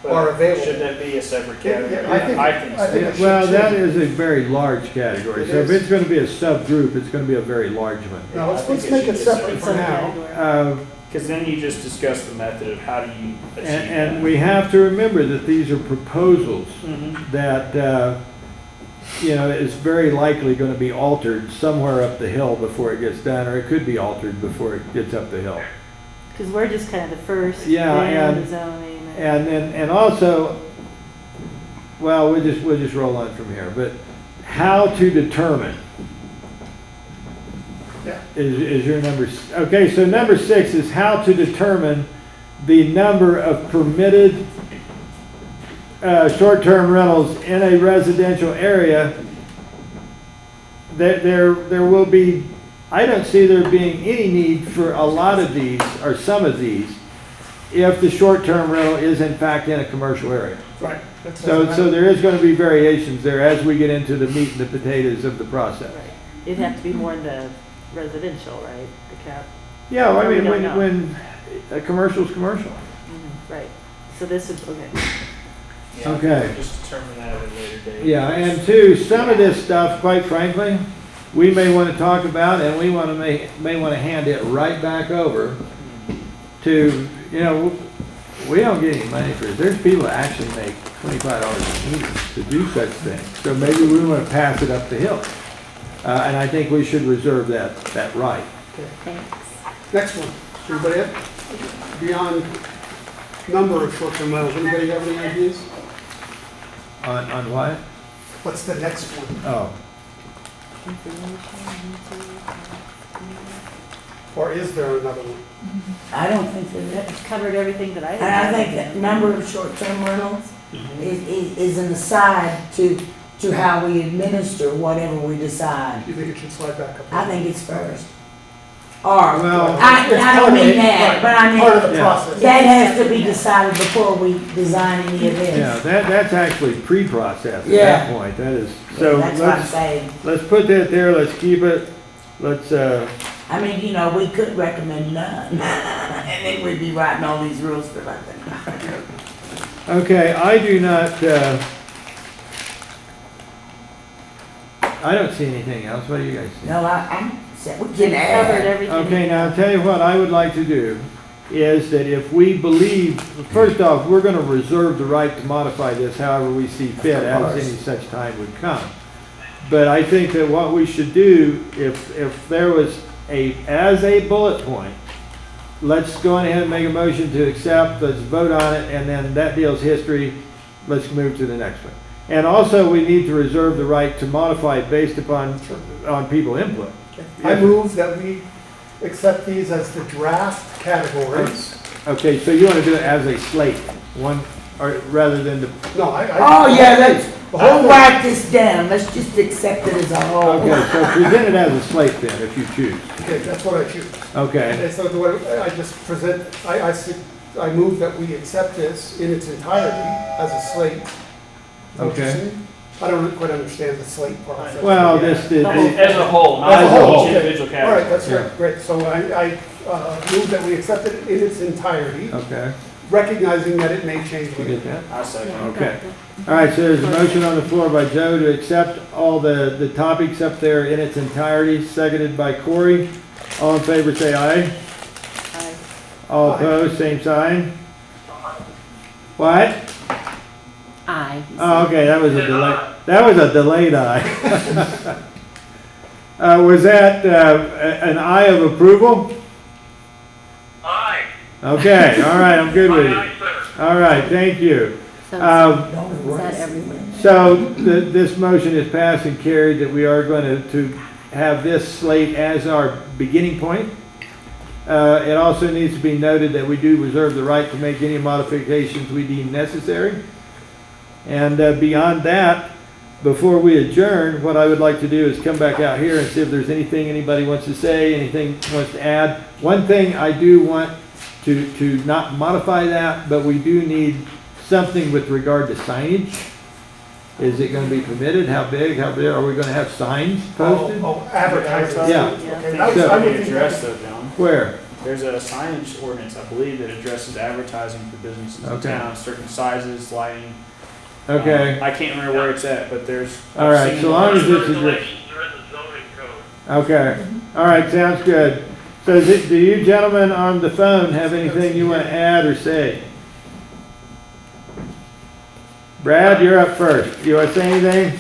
But are available. Should that be a separate Yeah, category? yeah, I think it Well, should that too. is a very large category. It So if is. it's going to be a subgroup, it's going to be a very large one. No, I think let's it make should it be separate a for now. Because then you just discuss the method of how do you achieve And that. we have to remember that these are proposals Mhm. that, you know, is very likely going to be altered somewhere up the hill before it gets done, or it could be altered before it gets up the hill. Because we're just kind of the first. Yeah, then and- the zoning. And also, well, we'll just roll on from here, but how to determine Yeah. is your number. Okay, so number 6 is how to determine the number of permitted short-term rentals in a residential area. There will be, I don't see there being any need for a lot of these, or some of these, if the short-term rental is in fact in a commercial area. Right. So there is going to be variations there as we get into the meat and the potatoes of the process. Right. It'd have to be more in the residential, right? The cap. Yeah, well, I Or we mean, don't know. when a commercial's commercial. Right. So this is, okay. Yeah, Okay. Just determine that at a later date. Yeah, and 2, some of this stuff, quite frankly, we may want to talk about, and we want to may want to hand it right back over to, you know, we don't get any money for it. There's people that actually make $25 a meeting to do such things. So maybe we want to pass it up the hill. And I think we should reserve that right. Thanks. Next one, everybody have, beyond number of short-term rentals, anybody have any ideas? On what? What's the next one? Oh, Or is there another one? I don't think that, It's covered everything that I and I think that number of short-term rentals is an aside to how we administer whatever we decide. Do you think it should slide back up? I think it's first. Or, well, I don't mean that, but I Part of the mean, process. that has to be decided before we design any of yeah, this. that's actually pre-processed at Yeah. that point. That is, so That's what I'm saying. let's put that there, let's keep it, let's, I mean, you know, we could recommend none, and then we'd be writing all these rules for nothing. okay, I do not, I don't see anything else. What do you guys see? No, I'm, we We've can covered add. everything. Okay, now I'll tell you what I would like to do is that if we believe, first off, we're gonna reserve the right to modify this however we see fit as any such time would come. But I think that what we should do, if there was as a bullet point, let's go ahead and make a motion to accept, let's vote on it, and then that deal's history, let's move to the next one. And also, we need to reserve the right to modify it based upon people input. I move that we accept these as the draft categories. Okay, so you want to do it as a slate, one, or rather than the, No, Oh, yeah, let's, The whole I'll thing. write this down, let's just accept it as a whole. okay, so present it as a slate then, if you choose. Okay, that's what I choose. Okay, And so the way I just present, I move that we accept this in its entirety as a slate. Is that what you're Okay. saying? I don't quite understand the slate process. well, this, As a whole, not As a as whole, each okay. individual All right, category. that's Yeah. great, great. So I move that we accept it in its entirety, okay, recognizing that it may change you later. get that? I second. Okay. All right, so there's a motion on the floor by Joe to accept all the topics up there in its entirety, seconded by Corey. All in favor, say aye. All Aye. opposed, same sign. What? Aye. Oh, okay, that was a delay. That was a delayed aye. Was that an aye of approval? Aye. Okay, all right, I'm good with you. Aye, sir. All right, thank you. So Don't is that worry. everyone? So this motion is passed and carried that we are going to have this slate as our beginning point. It also needs to be noted that we do reserve the right to make any modifications we deem necessary. And beyond that, before we adjourn, what I would like to do is come back out here and see if there's anything anybody wants to say, anything wants to add. One thing I do want to not modify that, but we do need something with regard to signage. Is it going to be permitted? How big? Are we going to have signs posted? Oh, advertising. Yeah. Okay, That's So- I would already think addressed that- though, John. Where? There's a signage ordinance, I believe, that addresses advertising for businesses in Okay. town, certain sizes, lighting. Okay, I can't remember where it's at, but there's. all right, I've seen so it. long as it's addressed. Regulations are in the zoning code. Okay, all right, sounds good. So do you gentlemen on the phone have anything you want to add or say? Brad, you're up first. You want to say anything?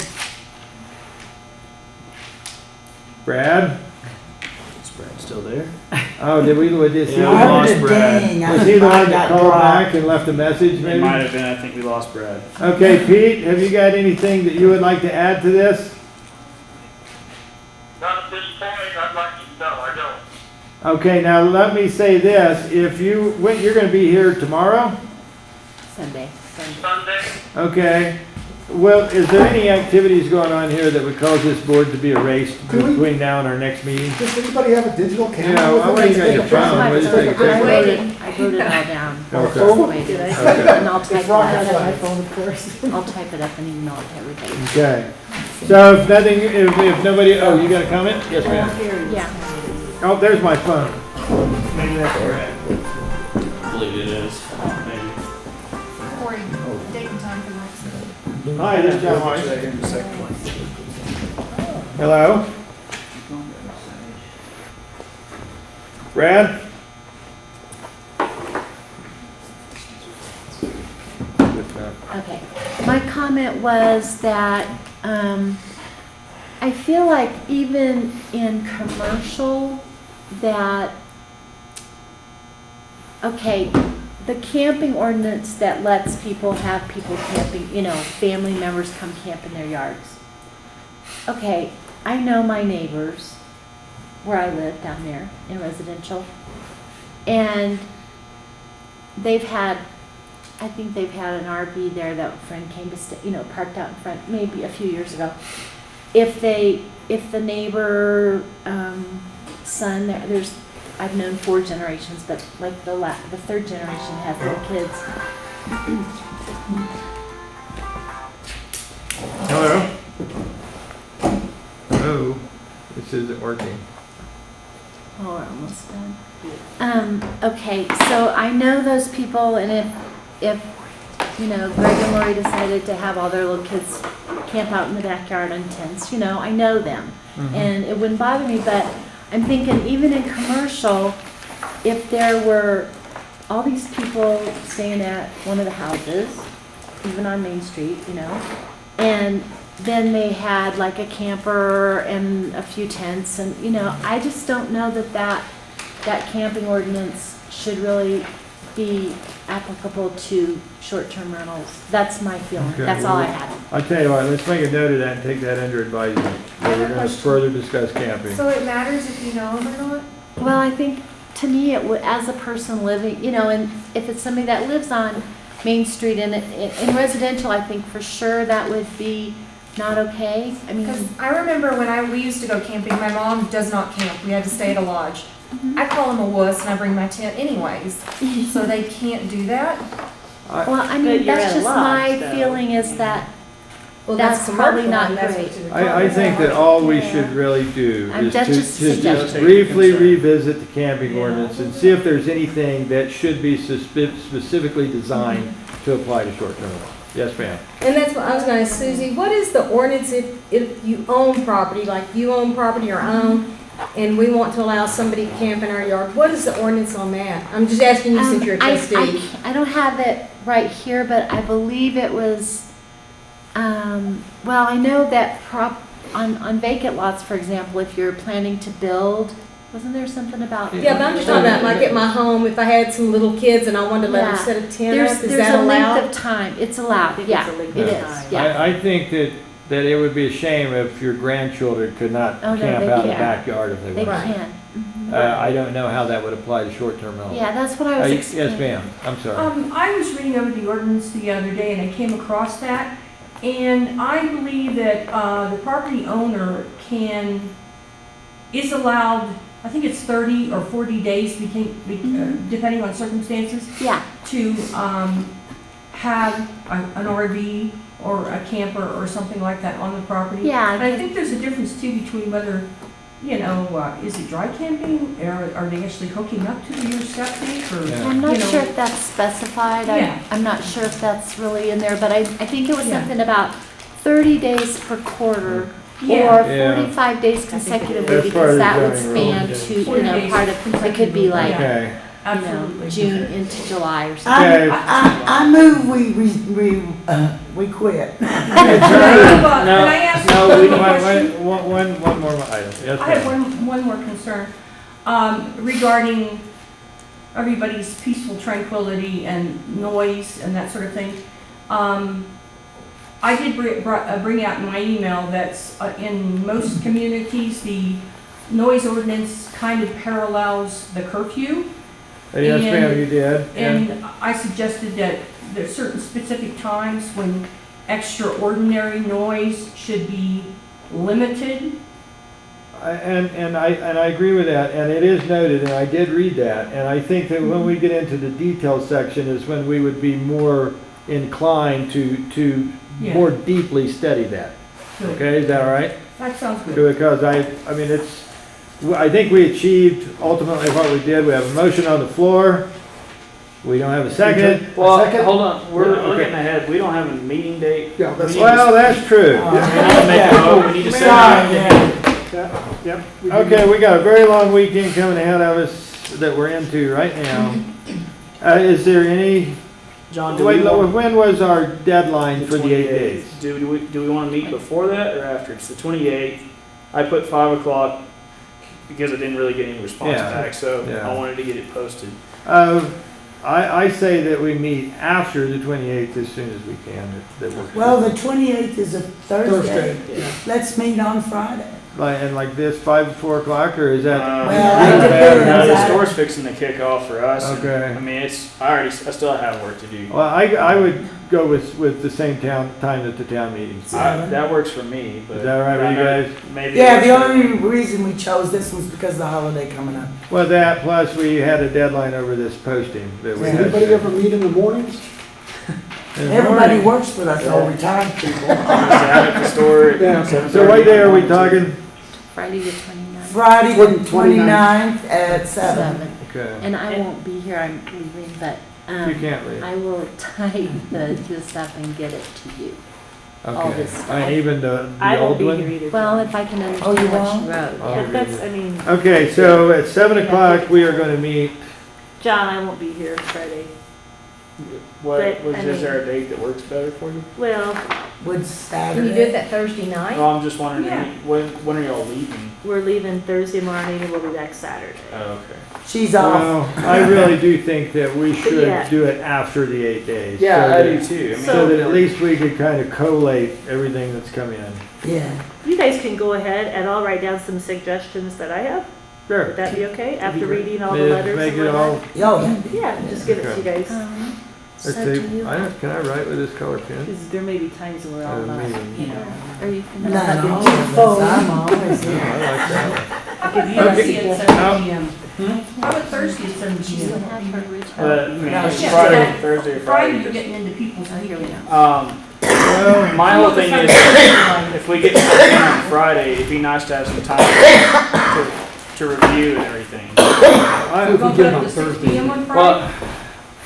Brad? Is Brad still there? Oh, did we, is he, Yeah, I lost would Brad. dang, was he the I one that got called dropped. back and left a message It maybe? might have been, I think we lost Brad. Okay, Pete, have you got anything that you would like to add to this? Not at this point, I'd like to, no, I don't. Okay, now let me say this, if you, you're gonna be here tomorrow? Sunday. Sunday, Okay, well, is there any activities going on here that would cause this board to be erased Could we- between now and our next meeting? Does anybody have a digital camera? Yeah, with I them? want you guys to phone, we'll just take a picture. I'm waiting. I wrote it all down. Okay. Just waiting. And I'll type It's it wrong, up. that's why. phone, of course. I'll type it up and email it to everybody. Okay, so if nothing, if nobody, oh, you got a comment? Yes, ma'am. Yeah. Oh, there's my phone. Maybe that's Brad. I believe it is, maybe. Corey, date and time for the next meeting. Hi, this is John Watch White. that here in a second. Hello? Brad? Okay. My comment was that, I feel like even in commercial, that, okay, the camping ordinance that lets people have people camping, you know, family members come camp in their yards. Okay, I know my neighbors where I live down there in residential, and I think they've had an RV there that a friend came to stay, you know, parked out in front maybe a few years ago. If the neighbor, son, I've known 4 generations, but like the 3rd generation has little kids. Hello? Oh, this isn't working. Oh, we're almost done. Okay, so I know those people, and if you know, Greg and Lori decided to have all their little kids camp out in the backyard on tents, you know, I know them. And it wouldn't bother me, but I'm thinking even in commercial, if there were all these people staying at one of the houses, even on Main Street, you know, and then they had like a camper and a few tents, and you know, I just don't know that camping ordinance should really be applicable to short-term rentals. That's my feeling. Okay, That's all I had. I'll tell you what, let's make a note of that and take that under advisement. have a We're gonna question. further discuss camping. So it matters if you know them or not? Well, I think to me, it would, as a person living, you know, and if it's somebody that lives on Main Street and in residential, I think for sure that would be not okay. I mean, Because I remember when we used to go camping, my mom does not camp. We had to stay at a lodge. I call them a wuss and I bring my tent anyways. So they can't do that. well, I But mean, you're that's at a just lodge, my though. feeling is that Well, that's probably not great. I think that all we should really do is That's to just a just suggestion. briefly revisit the camping ordinance and see if there's anything that should be specifically designed to apply to short-term rentals. Yes, ma'am. And that's what I was gonna ask Susie, what is the ordinance if you own property, like you own property or own, and we want to allow somebody to camp in our yard, what is the ordinance on that? I'm just asking you since you're a trustee. I don't have it right here, but I believe it was, well, I know that on vacant lots, for example, if you're planning to build, wasn't there something about? Yeah, but I'm just talking about like at my home, if I had some little kids and I wanted to let them set a tent up, is that There's a length allowed? of time, it's allowed, yeah, it is, yeah. I think that it would be a shame if your grandchildren could not Oh, no, camp they out in the can. backyard if they They wanted. can. I don't know how that would apply to short-term rentals. Yeah, that's what I was Yes, explaining. ma'am, I'm sorry. I was reading over the ordinance the other day and I came across that. And I believe that, the property owner is allowed, I think it's 30 or 40 days, depending on circumstances, Yeah, to, have an RV or a camper or something like that on the property. Yeah, And I think there's a difference too between whether, you know, is it dry camping, or are they actually hooking up to your septic, or? Yeah. I'm not you know, sure if that's specified, Yeah. I'm not sure if that's really in there, but I think it was Yeah. something about 30 days per quarter, Yeah. or Yeah. 45 days consecutively, That's part of because the that would zoning span rules. to, you 40 know, days part of, it could be like, Okay. you know, Absolutely. June into July or something. Okay. I move we quit. Can I ask No, one we, more question? one more item. Yes, I have ma'am. one more concern, regarding everybody's peaceful tranquility and noise and that sort of thing. I did bring out in my email that's, in most communities, the noise ordinance kind of parallels the curfew. Yes, ma'am, you did. And I suggested that there's certain specific times when extraordinary noise should be limited. And I agree with that, and it is noted, and I did read that, and I think that when we get into the detail section is when we would be more inclined to Yeah. more deeply study that. Good. Okay, is that all right? That sounds good. Because I mean, I think we achieved ultimately what we did. We have a motion on the floor. We don't have a second. Well, Second? hold on, we're Okay. looking ahead, we don't have a meeting date. Yeah, that's- We need to- Well, that's true. we need to make a vote, we need to set Yep. Okay, we got a very long weekend coming ahead of us that we're into right now. Is there any John, do Wait, we want, when was our deadline for the 8 days? do we want to meet before that or after? It's the 28th. I put 5 o'clock because I didn't really get any response Yeah. back, so Yeah. I wanted to get it posted. I say that we meet after the 28th as soon as we can. That works. Well, the 28th is a Thursday. Thursday, yeah. Let's meet on Friday. Like this, 4 o'clock, or is that? Well, no, it depends. the store's fixing to kick off for us. and, Okay. I mean, I still have work to do. Well, I would go with the same time that the town meetings. That works for me, but. Is that all right with I you know guys? Maybe. Yeah, it the works for- only reason we chose this was because of the holiday coming up. Well, that plus we had a deadline over this posting that we Does had. anybody to- ever meet in the mornings? in the Everybody morning. works with us, all retired people. Just have at the store at Yeah. 7:30 So what day are we in the morning, talking? Friday the 29th. Friday the 29th. 29th at 7. Okay. And I won't be here, I'm leaving, but, You can't leave. I will type this up and get it to you. all Okay. this stuff. I mean, even the I old won't be one? here either. Well, John. if I can Oh, understand you what won't? she wrote, Oh. yeah. But that's, I mean, Okay, so at 7 o'clock, we are going to meet. John, I won't be here Friday. What, But, I is there mean- a date that works better for you? Well, Would Can Saturday. you do it that Thursday night? Well, I'm just wondering, Yeah. when are y'all leaving? we're leaving Thursday morning and we'll be back Saturday. Oh, okay. She's off. Well, I really do think that we should Yeah. do it after the 8 days. Yeah, so I that- do too. I mean, So that at least we could kind of collate everything that's come in. Yeah. You guys can go ahead and I'll write down some suggestions that I have. Sure. Would that be okay? After great. reading all the Just letters make and it all, whatnot? Yo, Yeah, just give it to you guys. So let's do see, you, can I write with this color pen? Because there may be times when we're all not, meeting. you know. are you not familiar? all of us. I'm always Oh, here. I like that. I'll give you Okay. Thursday at 7 p.m. How about Thursday at 7 She's p.m.? gonna have her original. I mean, No, it's yeah. Friday, Thursday or Friday, Friday. you're getting into people's. Oh, here we go. Well, My whole thing is, if we get something in on Friday, it'd be nice to have some time to review and everything. I, We're gonna get put it on up to 6 Thursday. p.m. on Friday?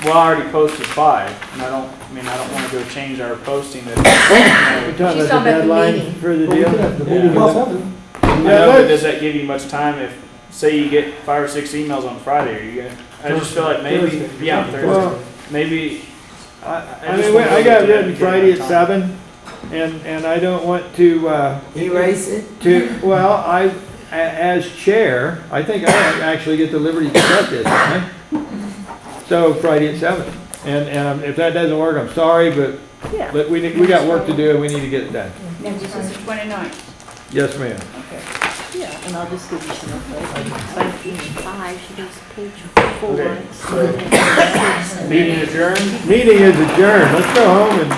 Well, I already posted 5, and I don't want to go change our posting. we're That, talking She's about talking the about the deadline meeting. for the Well, we deal. could have the Yeah. meeting Well, at 7. I Yeah, know, but let's- does that give you much time if, say you get 5 or 6 emails on Friday, are you gonna, I just feel like maybe, Thursday. yeah, on Thursday, Well, maybe, I just mean, wanna I look got at written it, Friday at time. 7, and I don't want to, Erase it. well, as chair, I think I actually get the liberty to set this, don't I? So Friday at 7. And if that doesn't work, I'm sorry, but Yeah. we got work to do and we need to get it done. This is the 29th. Yes, ma'am. Yeah, and I'll just give you some of Page 5, she goes page 4. Okay, so- meeting adjourned? Meeting is adjourned. Let's go home and